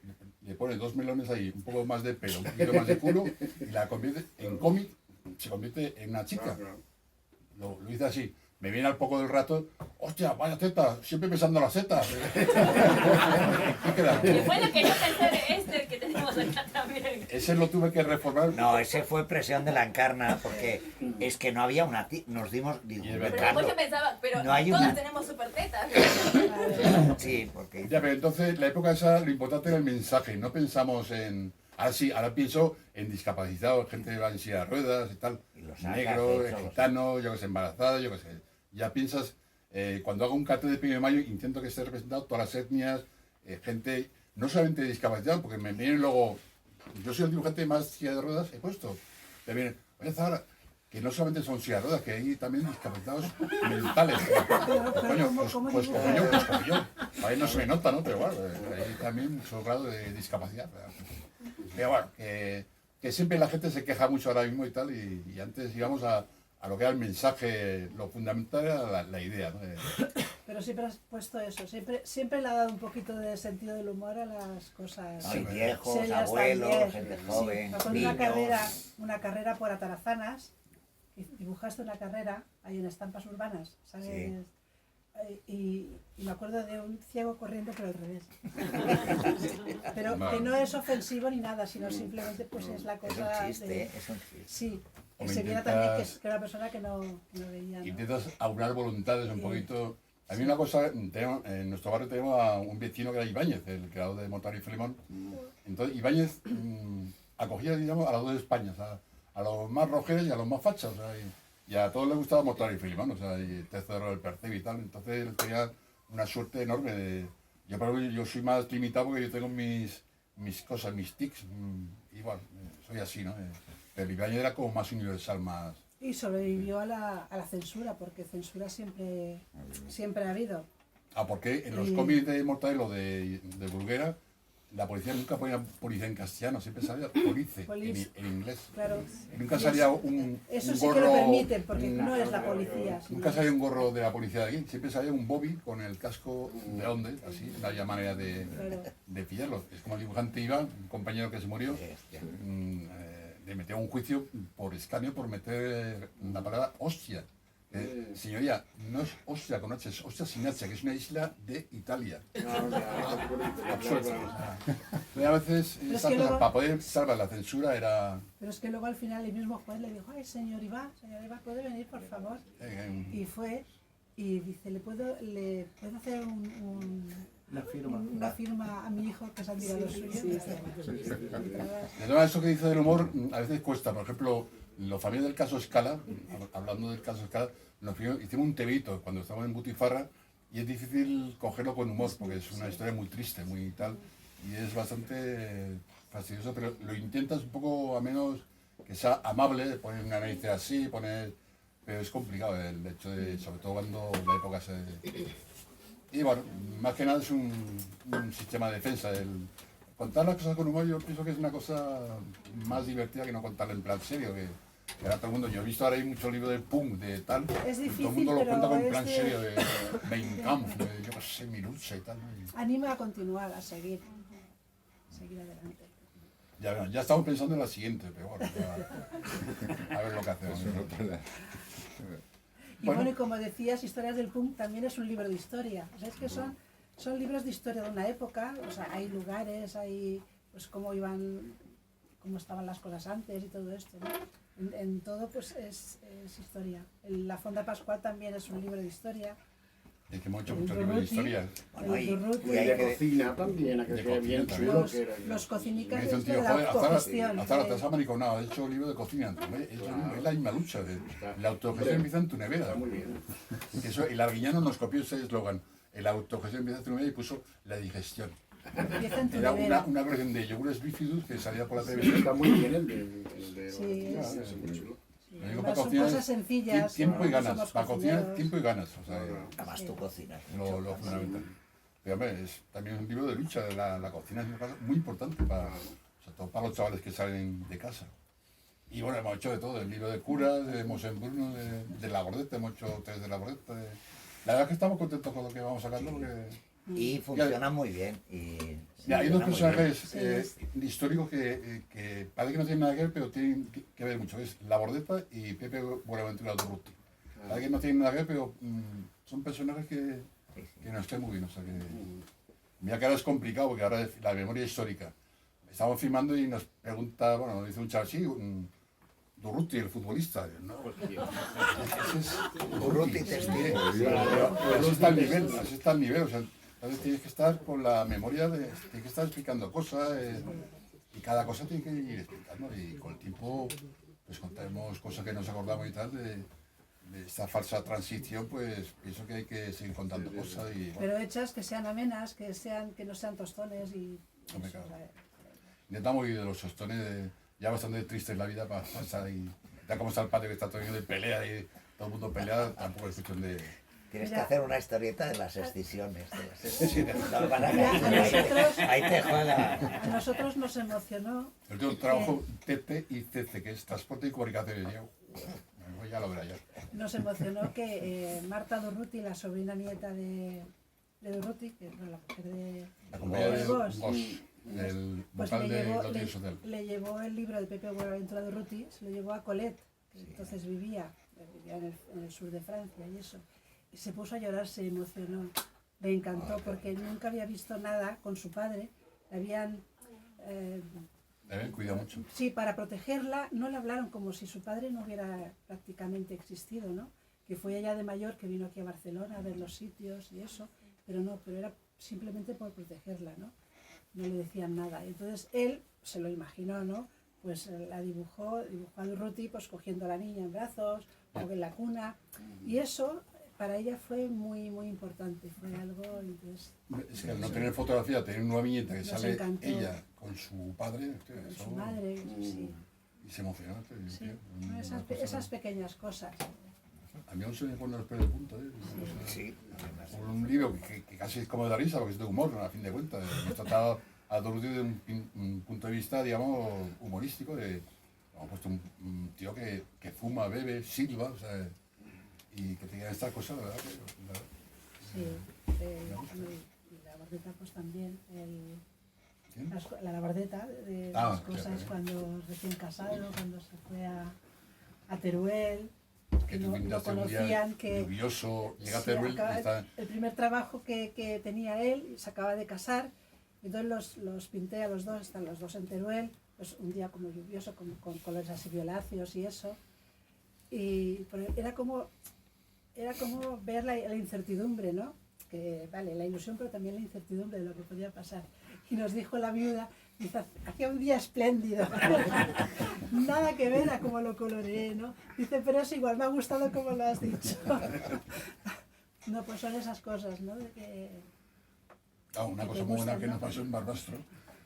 pone 2 melones ahí, un poco más de pelo, un poquito más de culo, y la convierte en cómic, se convierte en una chica. Lo hice así. me viene al poco del rato, hostia, vaya teta, siempre pensando en las setas. ¿Qué queda? Y fue lo que yo pensé de este que tenemos acá también. Ese lo tuve que reformar. No, ese fue presión de la Encarna, porque es que no había una nos dimos, digo, Y es Pero verdad. después yo pensaba, pero No hay todas una- tenemos super tetas. sí, porque Ya, pero entonces, la época esa, lo importante era el mensaje, no pensamos en... Ahora sí, ahora pienso en discapacitados, gente que va en silla de ruedas y tal, Y los negro, agaces, todos. gitano, yo que sé, embarazada, yo que sé. Ya piensas, cuando hago un cartel de 1 de mayo, intento que esté representado todas las etnias, gente, no solamente discapacitados, porque me vienen luego, yo soy el dibujante más silla de ruedas, he puesto, me vienen, oye Zahara, que no solamente son silla de ruedas, que hay también discapacitados mentales. Coño, ¿cómo pues dibujas? como yo, pues como yo. Ahí no se me nota, ¿no? Pero bueno, hay también mucho grado de discapacidad. Pero bueno, que siempre la gente se queja mucho ahora mismo y tal, y antes íbamos a lo que era el mensaje, lo fundamental era la idea, ¿no? Pero siempre has puesto eso, siempre le ha dado un poquito de sentido del humor a las cosas. hay viejos, serias abuelos, también. gente Sí, joven, con niños. una carrera por atarazanas, y dibujaste una carrera ahí en estampas urbanas, ¿sabes? Sí. Y me acuerdo de un ciego corriendo pero al revés. Pero Vale. que no es ofensivo ni nada, sino simplemente pues es la Es un cosa chiste, de... es un chiste. Sí, O que se viera intentas- también que era una persona que no veía, ¿no? Intentas aunar voluntades un Sí. poquito. A mí una cosa, en nuestro barrio tenemos a un vecino que era Ibáñez, el creador de Motor y Filemón. Entonces Ibáñez acogía, digamos, a las dos Españas, a los más rojeros y a los más fachas. O sea, y a todos les gustaba Motor y Filemón, o sea, y Tercero del Percebe y tal. Entonces él tenía una suerte enorme de... Yo, por ejemplo, yo soy más limitado porque yo tengo mis cosas, mis tics, y bueno, soy así, ¿no? Pero Ibáñez era como más universal, más... Y sobrevivió a la censura, porque censura siempre ha habido. Ah, porque en los Y- cómics de Mortadelo de Bruguera, la policía nunca ponía policía en castellano, siempre salía police Police. en inglés. Claro. Y nunca Y salía un Eso sí gorro... que lo permiten, porque un- no es la policía. sino Nunca es- salía un gorro de la policía de aquí, siempre salía un Bobby con el casco de onde, así, no había manera Claro. de pillarlo. Es como el dibujante Iván, un compañero que se murió, le metió a un juicio por escarnio por meter la palabra hostia. Señoría, no es hostia con H, es hostia sin H, que es una isla de Italia. Absurdo. Y a veces Pero es estas que cosas, luego- para poder salvar la censura era... Pero es que luego al final el mismo juez le dijo, ay, señor Iván, ¿puede venir, por favor? Y fue, y dice, ¿le puedo hacer una firma a mi hijo que se ha tirado lo suyo? De todo eso que dice del humor, a veces cuesta. Por ejemplo, los familiares del caso Escala, hablando del caso Escala, hicimos un tebito cuando estábamos en Butifarra y es difícil cogerlo con humor porque es una historia muy triste, muy tal, y es bastante fastidioso, pero lo intentas un poco a menos que sea amable, poner una nariz así, pero es complicado el hecho de, sobre todo cuando la época se... Y bueno, más que nada es un sistema de defensa. Contar las cosas con humor yo pienso que es una cosa más divertida que no contarla en plan serio, que ahora todo el mundo, yo he visto ahora hay muchos libros de punk, de tal, Es y difícil, todo el mundo lo pero cuenta con es plan de- serio, de Mein Kampf, de yo qué sé, mi lucha y tal, ¿no? Anima a continuar, a seguir adelante. Ya estamos pensando en la siguiente, pero bueno, a ver lo que hacemos. Eso no para. Y Bueno. bueno, y como decías, Historias del Punk también es un libro de historia. O sea, es que son libros de historia de una época, o sea, hay lugares, hay pues cómo estaban las cosas antes y todo esto, ¿no? En todo pues es historia. La Fonda Pascual también es un libro de historia. Es que hemos hecho El muchos libros de Durruti. historia. Bueno, El y- Durruti. y hay de que- cocina también, aquel De que era bien cocina chulo. Los, Que era, los Me cocinicas dice un es tío, de la joder, autogestión. hasta ahora te has americanado, he hecho un libro de cocina. Es la misma lucha. La autogestión empieza en tu nevera. está muy bien. Eso, el Arguiñano nos copió ese eslogan. El autogestión empieza en tu nevera y puso la digestión. Empieza en tu Era nevera. una colección de yogures bifidus que salía por la televisión. Está muy bien el de Sí, es muy chulo. Lo único Son para cocinar cosas es sencillas. tiempo y no ganas. somos Para cocinar, cocineros. tiempo y ganas. O sea, Además tú cocinas. lo fundamental. Pero hombre, es también un libro de lucha. La cocina es una cosa muy importante, sobre todo para los chavales que salen de casa. Y bueno, hemos hecho de todo, el libro de curas, de Mosén Bruno, de la Gordeta, hemos hecho 3 de la Gordeta. La verdad es que estamos contentos con lo que vamos sacando porque... Y funciona muy bien. Y Mira, hay dos funciona muy bien. personajes históricos que parece que no tienen nada que ver, pero tienen que ver mucho. Es la Bordeta y Pepe Buenaventura Durruti. que no tienen nada que ver, pero son personajes que nos caen muy bien. O sea que, mira que ahora es complicado, porque ahora es la memoria histórica. Estamos filmando y nos pregunta, bueno, dice un chaval, sí, Durruti, el futbolista. ¿No? Ese es Durruti testigo. Así está el nivel, así está el nivel. O sea, entonces tienes que estar con la memoria, tienes que estar explicando cosas, y cada cosa tiene que ir explicando. Y con el tiempo, pues contaremos cosas que nos acordamos y tal, de esta falsa transición, pues pienso que hay que seguir contando cosas. Y, bueno, Pero hechas que sean amenas, que no sean tostones y... Hombre, claro. Intentamos ir de los sostones, ya bastante triste en la vida para pasar y ya como está el patio que está todo lleno de pelea y todo el mundo pelea, tampoco es cuestión de... Tienes que Mira, hacer una historieta de las excisiones. No, ahí te juega. A nosotros nos emocionó. El último trabajo TT y CC, que es Transporte y Comunicaciones. Yo, ya lo verá ya. Nos emocionó que Marta Durruti, la sobrina nieta de Durruti, que es la mujer de La compañía de Bosch, Bosch, el pues vocal de Lotería Social. le llevó el libro de Pepe Buenaventura Durruti, se lo llevó a Colette, que entonces vivía en el sur de Francia y eso. Y se puso a llorar, se emocionó, le encantó porque nunca había visto nada con su padre, le habían... Cuida mucho. Sí, para protegerla no le hablaron como si su padre no hubiera prácticamente existido, ¿no? Que fue ella de mayor, que vino aquí a Barcelona a ver los sitios y eso, pero no, pero era simplemente por protegerla, ¿no? No le decían nada. Entonces él se lo imaginó, ¿no? Pues la dibujó a Durruti pues cogiendo a la niña en brazos, o en la cuna, y eso para ella fue muy, muy importante, fue algo, entonces... Es que al no tener fotografía, tener una viñeta que Nos sale encantó. ella con su padre, Con eso, su madre, sí. y se emocionó. Sí, Una esas, cosa- esas pequeñas cosas. A mí aún se me ponen los pelos de punta. Sí. Por un libro que casi es como de la risa, porque es de humor, a fin de cuentas. Hemos tratado a Durruti desde un punto de vista, digamos, humorístico. Hemos puesto un tío que fuma, bebe, silba, o sea, y que tenía estas cosas, la verdad. Sí, y la Bardeta pues también, ¿Quién? la Labardeta de Ah, las cosas claro. cuando recién casado, cuando se fue a Teruel, Que que tú no viniste un conocían, día que lluvioso, llega a sí, Teruel y acaba- está... el primer trabajo que tenía él, se acaba de casar, entonces los pinté a los dos, están los dos en Teruel, pues un día como lluvioso, con colores así violáceos y eso, y era como ver la incertidumbre, ¿no? Que vale, la ilusión, pero también la incertidumbre de lo que podía pasar. Y nos dijo la viuda, dice, hacía un día espléndido, nada que ver a cómo lo coloreé, ¿no? Dice, pero es igual, me ha gustado como lo has dicho. No, pues son esas cosas, ¿no? De que... Una que cosa te muy buena gustan, que ¿no? nos pasó en Barbastro.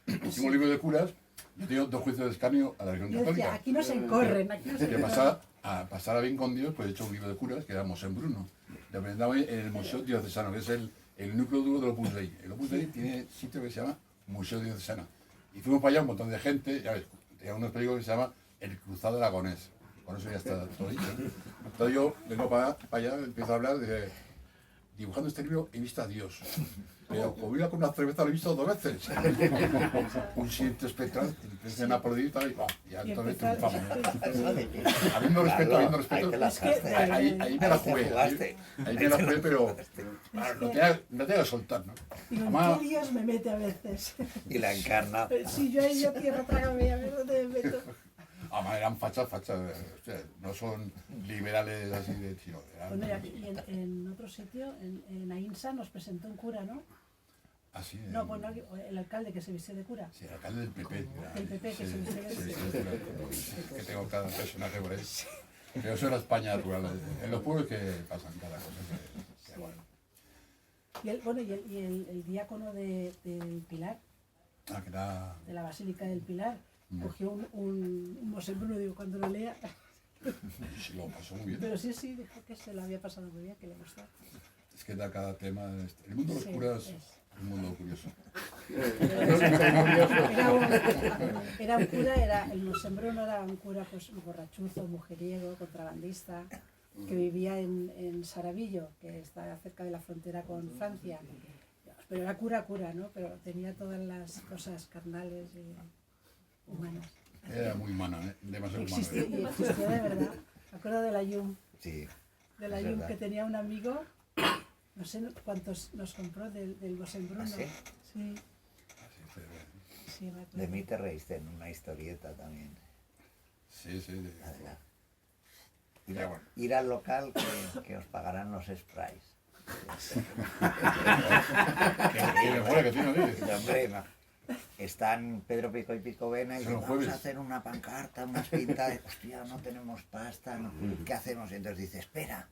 Hicimos un libro de curas, yo tengo 2 juicios de escarnio a la religión Yo decía, católica. aquí no se encorren, aquí no se Que encorren. pasara bien con Dios, pues he hecho un libro de curas que era Mosén Bruno. Lo presentamos en el Museo Diocesano, que es el núcleo duro del Opus Dei. El Opus Dei tiene sitio que se llama Museo Diocesano. Y fuimos para allá un montón de gente, ya ves, tenía unos películas que se llama El Cruzado Aragonés. Con eso ya está todo dicho. Entonces yo vengo para allá, empiezo a hablar de... Dibujando este libro he visto a Dios. Pero como iba con una cerveza lo he visto 2 veces. Un silencio espectral, empiezan a aplaudir y tal, y ya Y entonces empezar- triunfamos. Habiendo respeto, habiendo respeto. Ahí te la Es que- sacaste. Ahí me la Ahí te jugué. jugaste. Ahí me la jugué, pero claro, no tenía que soltar, ¿no? Digo, Además, ¿en qué líos me mete a veces? Y la encarna. Si yo ahí yo tierra trágame, a ver dónde me meto. además eran fachas, o sea, no son liberales así de sino Bueno, y en otro sitio, en Ainsa, nos presentó un cura, ¿no? así. No, pues no, el alcalde que se vistió de cura. Sí, el alcalde del PP. El PP que se vistió de sí, cura. sí, que tengo cada personaje por ahí. Pero eso era España rural. En los pueblos que pasan cada cosa. Que bueno. Y el diácono del Pilar, Que era... de la Basílica del Pilar, cogió un Mosén Bruno, digo, cuando lo lea. Sí, lo pasó muy bien. Pero sí, dijo que se lo había pasado muy bien, que le gustó. Es que da cada tema... El mundo de los Sí, curas es. es un mundo curioso. Era un cura, el Mosén Bruno era un cura pues borrachuzo, mujeriego, contrabandista, que vivía en Saravillo, que está cerca de la frontera con Francia. Pero era cura, ¿no? Pero tenía todas las cosas carnales y humanas. Era muy humano, demasiado humano. Existió de verdad. Me acuerdo de la Yum. Sí. de la Es Yum verdad. que tenía un amigo, no sé cuántos nos compró del Bosenbruno. ¿Ah, sí? Sí, Así, sí, me acuerdo. De mí te reíste en una historieta también. sí, sí. Adela. Ya, bueno. Ir al local que os pagarán los sprays. Qué memoria que tiene, ¿eh? Y, hombre, están Pedro Pico y Pico Vena y Son dicen, los vamos jueves. a hacer una pancarta, unas pintas, hostia, no tenemos pasta, ¿qué hacemos? Y entonces dice, espera,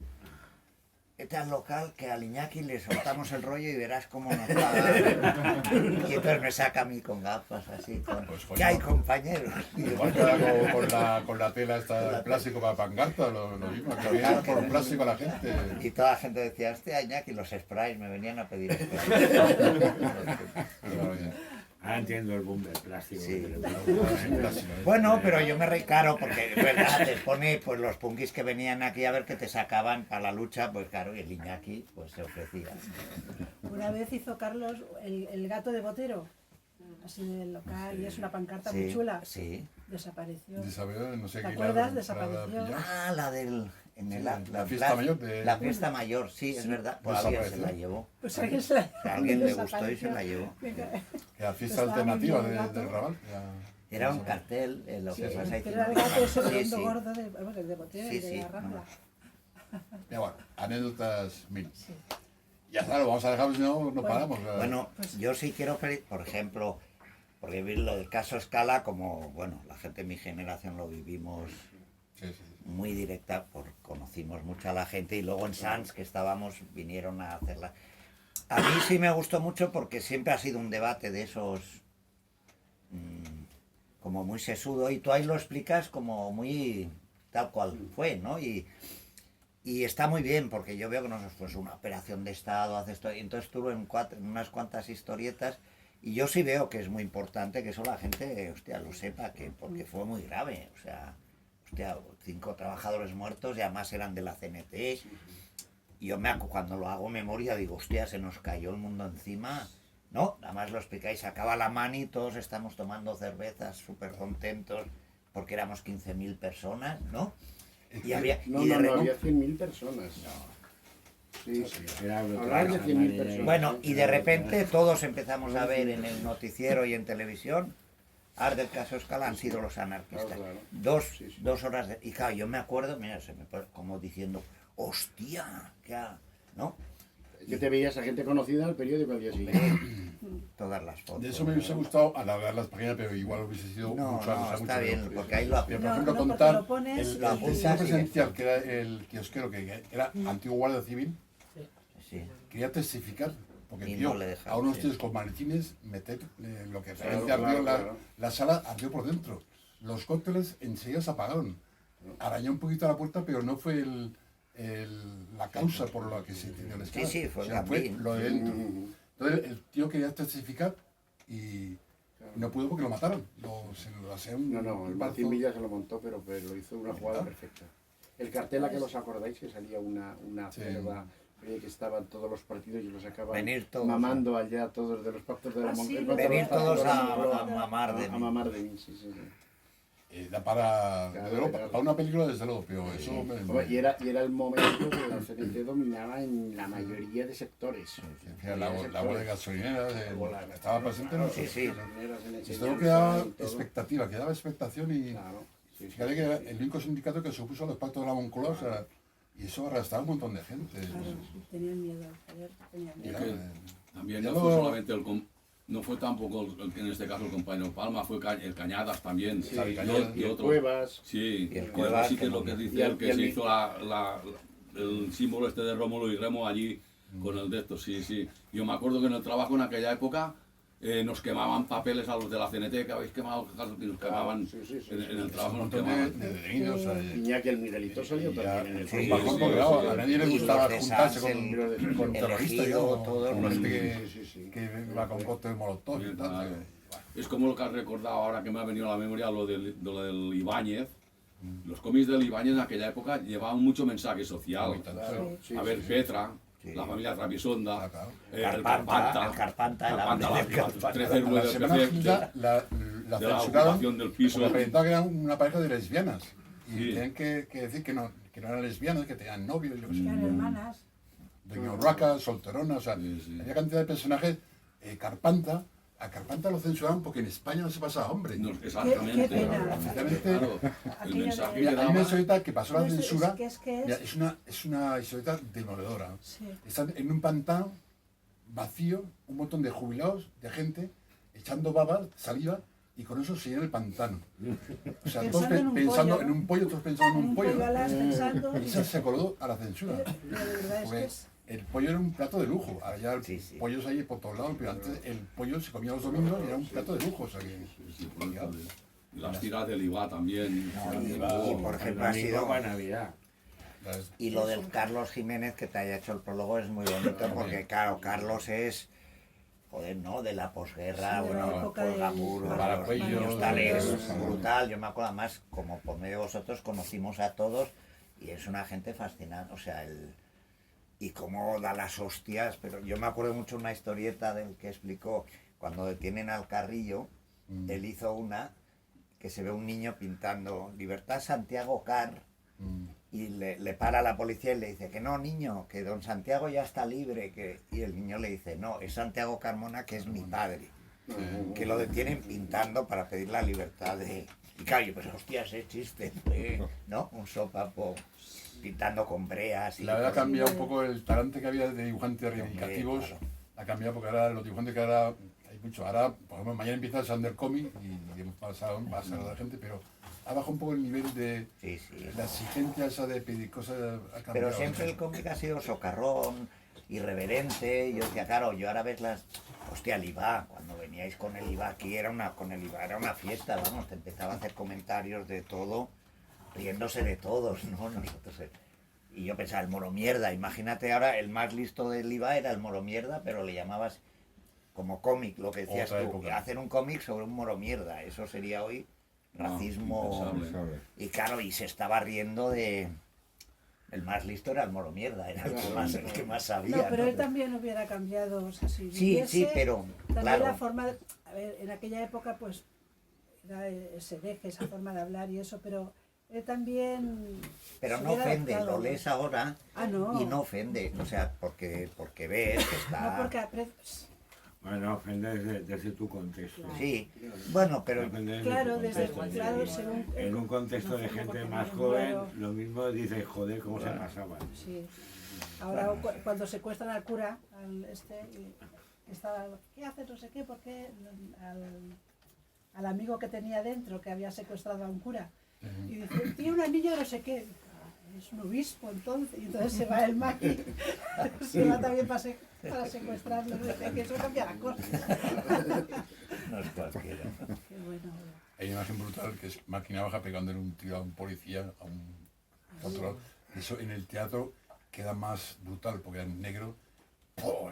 vete al local que al Iñaki le soltamos el rollo y verás cómo nos paga. Y entonces me saca a mí con gafas así, Pues, coño. ¿qué hay, compañeros? Y digo, Igual que hago con la tela esta de plástico para pancarta, lo mismo, que había por plástico a la gente. y toda la gente decía, hostia, Iñaki, los sprays me venían a pedir sprays. Pero, oye, Ahora entiendo el boom del plástico. Sí. que le ponen. plástico, ¿eh? Bueno, pero yo me reí caro porque es verdad, te pone pues los punkis que venían aquí a ver que te sacaban para la lucha, pues claro, y el Iñaki pues se ofrecía. Una vez hizo Carlos el gato de Botero, así en el local, y es una pancarta muy chula. Sí. Desapareció. Isabel, no sé ¿Te qué acuerdas? la Desapareció. pilló. Ah, la del en el, Sí, la fiesta mayor de- La fiesta mayor, sí, es verdad. Pues alguien se Desapareció. la llevó. Pues alguien se la A alguien le gustó y desapareció. se la llevó. Venga. Que la fiesta Estaba muy alternativa bien el gato. del Raval. ya- Era un cartel, lo que Sí, pasa es que pero era el no- gato ese sí, redondo sí. gordo de, vamos, el de Botero, Sí, el de sí, la Rambla. Ya bueno, anécdotas mil. Sí. Ya está, lo vamos a dejar, si no, no paramos. Bueno, yo sí quiero, por ejemplo, porque vi lo del caso Escala, como, bueno, la gente de mi generación lo vivimos Sí, sí, sí. muy directa, conocimos mucho a la gente y luego en Sans, que estábamos, vinieron a hacerla. A mí sí me gustó mucho porque siempre ha sido un debate de esos como muy sesudo y tú ahí lo explicas como muy tal cual fue, ¿no? Y está muy bien porque yo veo que no es pues, una operación de Estado, hace esto, y entonces estuvo en unas cuantas historietas y yo sí veo que es muy importante que eso la gente, hostia, lo sepa, que porque fue muy grave, o sea, hostia, 5 trabajadores muertos y además eran de la CNT. Y yo cuando lo hago memoria digo, hostia, se nos cayó el mundo encima. No, nada más lo explicáis, acaba la mani, todos estamos tomando cervezas súper contentos porque éramos 15.000 personas, ¿no? Y había... No, y de no, no, repente- había 100.000 personas. Sí, sí. Era brutal, Hablar de 100.000 madre. personas. Bueno, y de repente todos empezamos a ver en el noticiero y en televisión, ahora del caso Escala han sido los anarquistas. Claro, claro. Dos, Sí, sí. 2 horas de... Y claro, yo me acuerdo, mira, se me pone como diciendo, hostia, ¿qué ha...? ¿No? Que te veías a gente conocida en el periódico al día siguiente. Todas las fotos. De eso me hubiese gustado alargar las páginas, pero igual hubiese sido No, mucho no, está bien, menos. porque ahí lo Pero, por No, ejemplo, no, porque contar lo pones el y- testigo Sí, presencial, que era el kiosquero, que era antiguo guardia civil, Sí. quería testificar. Porque Y tío, no le dejaron, a unos sí. tíos con maletines, meter lo que Claro, realmente ardió claro, claro. la sala, ardió por dentro. Los cócteles enseguida se apagaron. Arañó un poquito la puerta, pero no fue la causa por la que se incendió el escala. sí, fue el fue gambín. lo de dentro. Entonces el tío quería testificar y no pudo porque lo mataron. Se lo hacían No, no, el Martín Villa se lo montó, pero lo hizo una jugada perfecta. El cartel, a que los acordáis, que salía una Sí. cerda, que estaban todos los partidos y los acaban Venir todos, mamando allá, todos de los pactos de la Ah, sí, montaña. lo Venir todos a a mamar de a mí. mamar de mí, sí, sí. Da para, Claro, desde luego, claro. para una película, desde luego, pero eso Hombre, y era el momento que la CNT dominaba en la mayoría de sectores. la bola de gasolineras estaba presente. ¿no? Sí, sí. Esto lo que daba expectativa, que daba expectación y Claro, sí, sí. fíjate que era el único sindicato que se opuso a los pactos de la Moncloa, o sea, y eso arrastraba un montón de gente. Claro, tenían miedo, joder, tenían Y miedo. era, También Ya no lo- fue solamente no fue tampoco en este caso el compañero Palma, fue el Cañadas también. Sí, Xavi y Cañadas. y otro. Cuevas. Sí, Y el y Cuevas, sí que que es lo que murió. dice Y el- él, y que el se mi- hizo el símbolo este de Rómulo y Remo allí con el de estos, sí, sí. Yo me acuerdo que en el trabajo en aquella época nos quemaban papeles a los de la CNT, que habéis quemado, y nos quemaban sí, sí, sí, en el un trabajo, nos montón quemaban. de detenidos. Iñaki el Miguelito salió Y ya- también en el Sí, un sí, bajón, sí, porque, claro, sí. a nadie le Y gustaba los de juntarse Sans, con el terroristas, elegido, ¿no? todo, Con gente sí, sí. que va con cóctel molotov y tal. Claro. que- Es como lo que has recordado ahora que me ha venido a la memoria lo del Ibáñez. Los cómics del Ibáñez en aquella época llevaban mucho mensaje social. Claro, sí, A ver, sí, sí. Petra, Sí. la familia Trapisonda, Ah, claro. el Carpanta, el Carpanta, el hambre del Carpanta. 13 A la ruedas semana siguiente la de la censuraron ocupación del piso. porque presentaba que eran una pareja de lesbianas y Sí. tenían que decir que no, que no eran lesbianas, que tenían novios, yo qué sé. Eran hermanas. Doña Urraca, Solterona, o sea, Sí, sí. había cantidad de personajes. Carpanta, a Carpanta lo censuraban porque en España no se pasaba hombre. No, exactamente. Qué pena. Precisamente, Claro, el Aquello mensaje de- que hay una daba. historieta que pasó la Pues censura. que Mira, es una historieta demoledora. Sí. Están en un pantano vacío, un montón de jubilados, de gente, echando baba, saliva, y con eso se llena el pantano. O sea, todos Pensando en un pensando pollo, en ¿no? un pollo, todos pensando en un pollo. alas pensando. Y esa se acordó a la censura. Pero de verdad es que Porque es... el pollo era un plato de lujo. Ahora ya el Sí, sí. pollos hay por todos lados, pero antes el pollo se comía los domingos y era un plato de lujo. O sea que, Sí, por eso, y las tiras del IVA también. y Oh, por ejemplo, ha sido- para Navidad. las- Y lo del Carlos Jiménez que te haya hecho el prólogo es muy bonito porque, claro, Carlos es, joder, ¿no? De la posguerra, Sí, de la bueno, época Paul de Gamur, Paracuellos, los tales, sí. brutal. Yo me acuerdo, además, como por medio de vosotros conocimos a todos y es una gente fascinante, o sea, y cómo da las hostias, pero yo me acuerdo mucho una historieta del que explicó cuando detienen al Carrillo, él hizo una que se ve un niño pintando Libertad Santiago Car. Y le para la policía y le dice que no, niño, que don Santiago ya está libre. Y el niño le dice, no, es Santiago Carmona, que es mi padre. Que lo detienen pintando para pedir la libertad de... Y claro, yo, pues hostia, ese chiste, ¿no? Un sopapo pintando con breas. Y La verdad ha cosas. cambiado un poco el talante que había de dibujantes reivindicativos. claro. Ha cambiado porque ahora los dibujantes que ahora hay mucho. Ahora, por ejemplo, mañana empieza el Sander Comic y hemos pasado, va a ser la gente, pero ha bajado un poco el nivel de Sí, sí. la exigencia esa de pedir cosas. Ha cambiado. Pero siempre el cómic ha sido socarrón, irreverente. Y yo decía, claro, yo ahora ves las... Hostia, el IVA, cuando veníais con el IVA aquí, con el IVA era una fiesta, vamos, te empezaba a hacer comentarios de todo, riéndose de todos, ¿no? Nosotros... Y yo pensaba, el moro mierda, imagínate ahora, el más listo del IVA era el moro mierda, pero le llamabas como cómic, lo que decías Otra tú, época. hacer un cómic sobre un moro mierda, eso sería hoy No, racismo... impensable. Y claro, y se estaba riendo de... El más listo era el moro mierda, era el que más sabía. No, pero ¿no? él también hubiera cambiado, o sea, si Sí, viviese, sí, pero también claro. la forma de... A ver, en aquella época pues era ese deje, esa forma de hablar y eso, pero él también... Pero se no hubiera ofende, adaptado. lo lees ahora Ah, no. y no ofende, o sea, porque ves que está... No, porque Bueno, ofende desde tu contexto. Sí, bueno, pero Depende de claro, tu desde contexto. claro, según... En un contexto de no, gente porque más no, joven, claro. lo mismo dices, joder, cómo se pasaba. Sí. Ahora cuando secuestran al cura, al y está, ¿qué hace? No sé qué, ¿por qué? Al amigo que tenía dentro, que había secuestrado a un cura. Y dice, tiene una niña no sé qué. Es un obispo, entonces. Y entonces se va el maqui, se va también para secuestrarlo. Dice que eso cambia la cosa. no es cualquiera. Qué bueno. Hay una imagen brutal que es máquina baja pegándole un tiro a un policía, a un a otro lado. Eso en el teatro queda más brutal porque en negro ¡pum!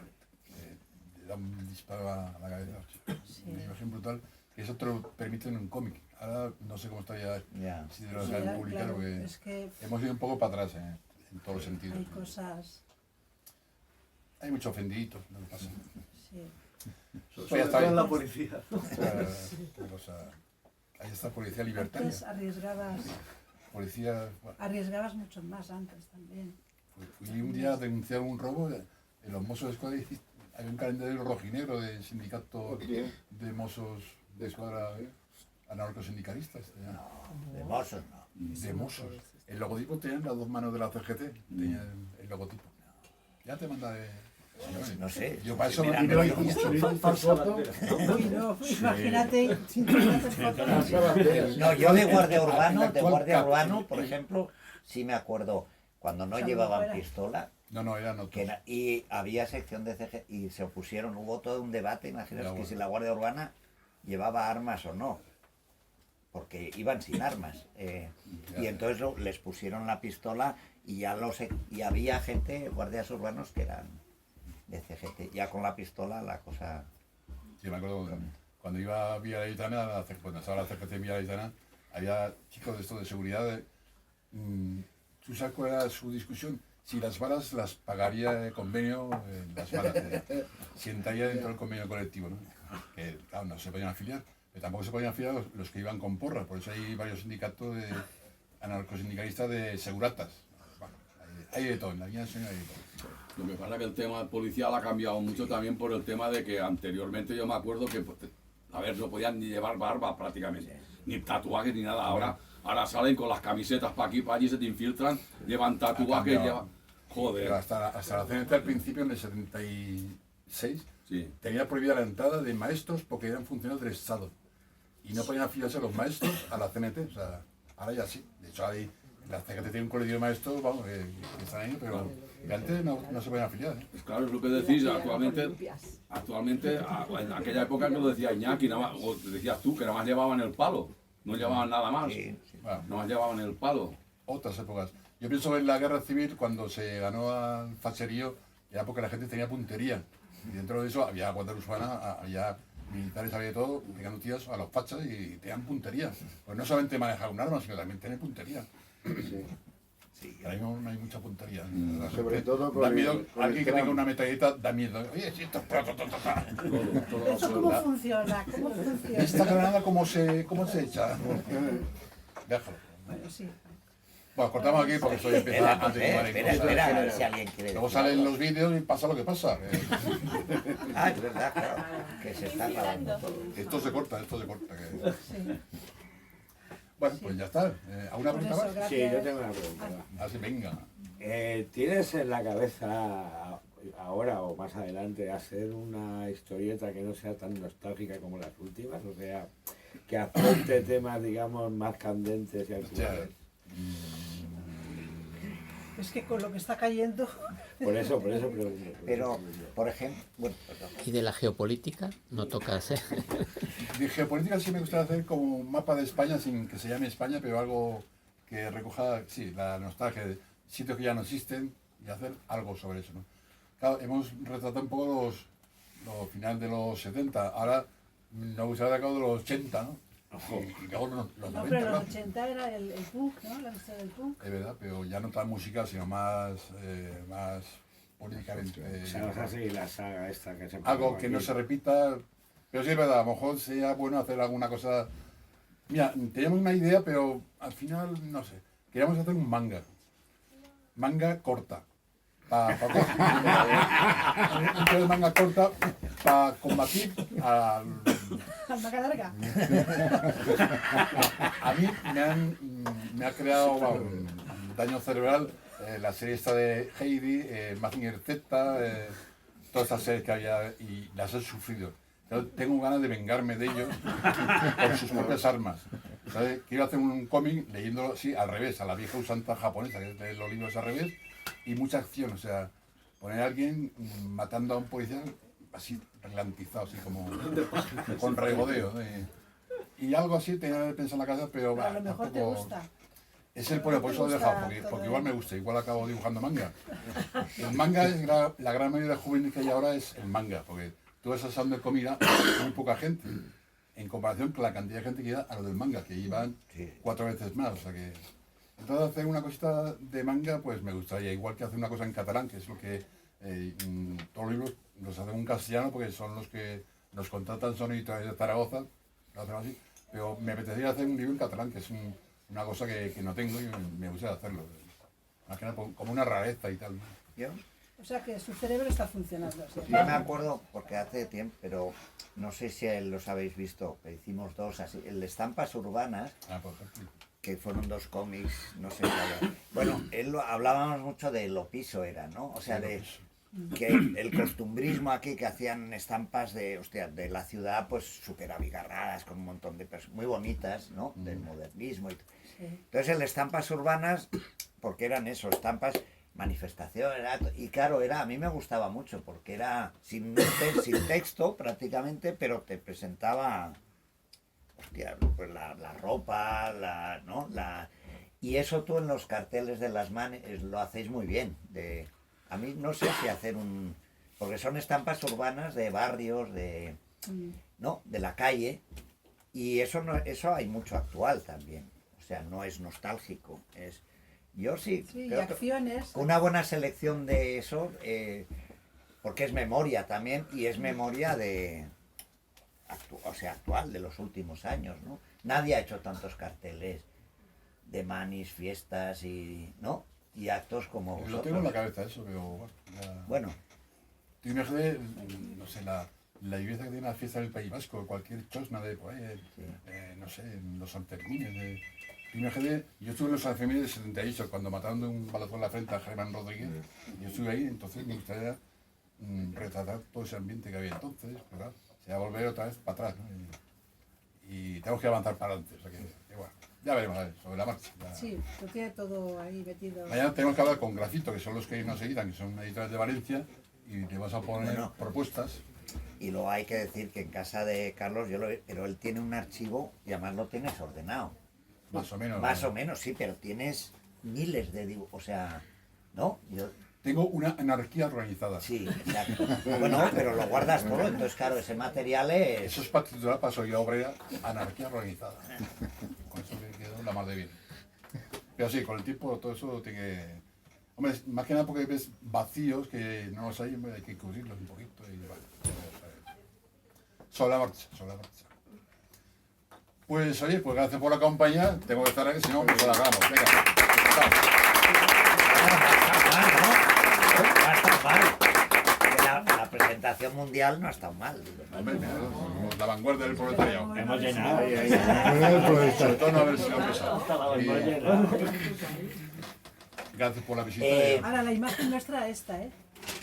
Le da un disparo a la cabeza. Sí. Una imagen brutal que eso te lo permite en un cómic. Ahora no sé cómo está ya Ya. si de los Sí, han publicado claro, porque es que hemos ido un poco para atrás en todos los sentidos. hay cosas... Hay mucho ofendidito, no pasa. Sí. Sobre todo en la policía. Ahí está policía libertaria. Antes Policía. Bueno, arriesgabas mucho más antes también. fui un día a denunciar un robo en los Mossos de Escuadra y había un calendario rojinegro del sindicato de Mossos de Escuadra anarcosindicalistas. De mozos, no. De Mossos. El logotipo tenía las dos manos de la CGT. Tenía el logotipo. Ya te mandaré. No sé. Yo para eso Mira, me pero lo yo- Uy, no, imagínate, imagínate fotos. No, yo de guardia urbano, El actual por ejemplo, sí me acuerdo cuando no Salvo llevaban fuera. pistola No, era no. y había sección de CG y se opusieron, hubo todo un debate, imaginaos Ya, que bueno. si la guardia urbana llevaba armas o no, porque iban sin armas. Y entonces les pusieron la pistola y ya y había gente, guardias urbanos que eran de CGT, ya con la pistola la cosa... Sí, me acuerdo cuando iba a Vía Laitana, cuando estaba la CGT en Vía Laitana, había chicos de esto de seguridad. ¿Tú sabes cuál era su discusión? Si las balas las pagaría el convenio, las balas, si entraría dentro del convenio colectivo, ¿no? Que claro, no se podían afiliar, pero tampoco se podían afiliar los que iban con porras, por eso hay varios sindicatos de anarcosindicalistas de seguratas. hay de todo, en la guía de sonido hay de todo. Lo que pasa es que el tema policial ha cambiado mucho también por el tema de que anteriormente yo me acuerdo que, pues, a ver, no podían ni llevar barba prácticamente, ni tatuajes ni nada. Ahora salen con las camisetas para aquí, para allí, se te infiltran, llevan tatuajes, cambiado. llevan... Pero Joder. hasta la CNT al principio, en el 76, Sí. tenía prohibida la entrada de maestros porque eran funcionarios del Estado. Y no podían afiliarse los maestros a la CNT. O sea, ahora ya sí. De hecho, ahí la CNT tiene un colegio de maestros, vamos, que están ahí, pero que antes no se podían afiliar. ¿eh? Pues claro, es lo que decís, actualmente, en aquella época no lo decía Iñaki, nada más, o decías tú, que nada más llevaban el palo, no llevaban nada más, Bueno, nada más llevaban el palo. otras épocas. Yo pienso en la guerra civil, cuando se ganó al facherío, era porque la gente tenía puntería. Y dentro de eso había guardia urbana, había militares, había de todo, pegando tiros a los fachas y tenían puntería. Pues no solamente manejar un arma, sino también tener puntería. Sí. Sí, Ahora mismo no hay mucha puntería. La Sobre gente todo con da el- miedo, con el alguien que tenga Trump. una metralleta da miedo. Oye, si esto Todo ¿Eso cómo funciona? ¿Cómo funciona? ¿Esta granada cómo se echa? Déjalo. Bueno, sí. Bueno, cortamos aquí porque estoy empezando a espera, espera, a ver si alguien quiere Luego decir salen algo. los vídeos y pasa lo que pasa. Ah, es verdad, claro, que se está acabando todo. Esto se corta, que- Sí. Bueno, pues ya está. ¿Alguna Por pregunta eso, más? Sí, yo tengo una pregunta. va. Así, venga. ¿Tienes en la cabeza ahora o más adelante hacer una historieta que no sea tan nostálgica como las últimas? O sea, que afronte temas, digamos, más candentes y actuales. Es que con lo que está cayendo. Por eso pregunto. Pero, por ejemplo, bueno, perdón. Y de la geopolítica no toca hacer. De geopolítica sí me gustaría hacer como un mapa de España sin que se llame España, pero algo que recoja, sí, la nostalgia de sitios que ya no existen y hacer algo sobre eso, ¿no? Claro, hemos retratado un poco los finales de los 70, ahora nos gustaría sacar de los 80, ¿no? Y luego los No, 90, pero en ¿no? los 80 era el punk, ¿no? La historia del punk. Es verdad, pero ya no tan musical, sino más políticamente. O sea, vas a seguir la saga esta que se Algo pongo que no aquí. se repita, pero sí es verdad, a lo mejor sería bueno hacer alguna cosa. Mira, teníamos una idea, pero al final, no sé, queríamos hacer un manga corta, un tío de manga corta para combatir al... Manga larga. A mí me ha creado un daño cerebral la serie esta de Heidi, Mazinger Z, todas estas series que había y las he sufrido. Entonces, tengo ganas de vengarme de ellos con sus propias armas. ¿Sabes? Quiero hacer un cómic leyéndolo así al revés, a la vieja usanza japonesa, que es leer los libros al revés, y mucha acción, o sea, poner a alguien matando a un policía así ralentizado, así como con regodeo. Y algo así tenía pensado en la cabeza, pero Pero a lo mejor te tampoco- gusta. Es el por eso lo he dejado, porque igual me gusta, igual acabo dibujando manga. El manga, la gran mayoría de jóvenes que hay ahora es el manga, porque tú vas asando de comida, muy poca gente, en comparación con la cantidad de gente que iba a lo del manga, que iban 4 veces más. O sea que, entonces hacer una cosita de manga, pues me gustaría, igual que hacer una cosa en catalán, que es lo que todos los libros los hacen en castellano, porque son los que nos contratan, son editores de Zaragoza, lo hacen así, pero me apetecería hacer un libro en catalán, que es una cosa que no tengo y me gustaría hacerlo. Más que nada como una rareza y tal. ¿no? Yo, O sea que su cerebro está funcionando. ¿sí? yo me acuerdo, porque hace tiempo, pero no sé si los habéis visto, pero hicimos dos así, el de Estampas Urbanas, Por ejemplo. que fueron dos cómics, no sé cuál. Bueno, hablábamos mucho de lo piso era, ¿no? O sea, de que el costumbrismo aquí, que hacían estampas de, hostia, de la ciudad, pues súper abigarradas, con un montón de personas, muy bonitas, ¿no? Del modernismo y todo. Sí. Entonces el de estampas urbanas, porque eran eso, estampas, manifestación, y claro, a mí me gustaba mucho, porque era sin texto prácticamente, pero te presentaba, hostia, pues la ropa, ¿no? Y eso tú en los carteles de las manes lo hacéis muy bien. A mí no sé si hacer porque son estampas urbanas de barrios, ¿no? De la calle, y eso hay mucho actual también. O sea, no es nostálgico, yo sí, Sí, y creo que acciones. una buena selección de eso, porque es memoria también, y es memoria actual, de los últimos años, ¿no? Nadie ha hecho tantos carteles de manis, fiestas y, ¿no? y actos como Lo vosotros. tengo en la cabeza eso, pero bueno. Bueno, Tú imagínate, no sé, la iglesia que tiene la fiesta del País Vasco, cualquier chosna de por ahí, no sé, en los Sanfermines. Tú imagínate, yo estuve en los Sanfermines del 78, cuando mataron de un balazo en la frente a Germán Rodríguez. Yo estuve ahí, entonces me gustaría retratar todo ese ambiente que había entonces, ¿verdad? Se va a volver otra vez para atrás, ¿no? Y tenemos que avanzar para adelante, o sea que bueno, ya veremos, a ver, sobre la marcha. Ya. Sí, lo tiene todo ahí metido. Mañana tenemos que hablar con Grafito, que son los que nos seguirán, que son editores de Valencia, y te vas a poner Bueno. propuestas. y luego hay que decir que en casa de Carlos, pero él tiene un archivo y además lo tienes ordenado. Más o menos. Más o menos, sí, pero tienes miles de dibujos, o sea, ¿no? Yo, Tengo una anarquía organizada. sí, exacto. Bueno, pero lo guardas todo, entonces claro, ese material es... Eso es para titular para Sociedad Obrera, anarquía organizada. Con eso me quedo la más de bien. Pero sí, con el tiempo todo eso tiene que... Hombre, más que nada porque ves vacíos que no los hay, hombre, hay que cubrirlos un poquito y bueno. Sobre la marcha, sobre la marcha. Pues oye, pues gracias por la compañía. Tengo que estar aquí, si no, nos la hagamos. Venga, chao. No ha estado mal. La presentación mundial no ha estado mal. Digo, ¿no? Hombre, mira, somos la vanguardia del proletariado. Hemos llenado. Sobre todo no haber sido pesado. Hemos llenado. Gracias por la visita. Ahora, la imagen nuestra esta, ¿eh?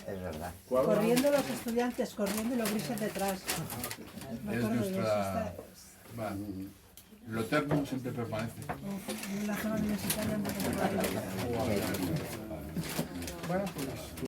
Es verdad. Corriendo los estudiantes, corriendo y los grises detrás. Me Es acuerdo de eso. nuestra... Bueno, lo eterno siempre permanece. En la zona universitaria. Bueno, pues...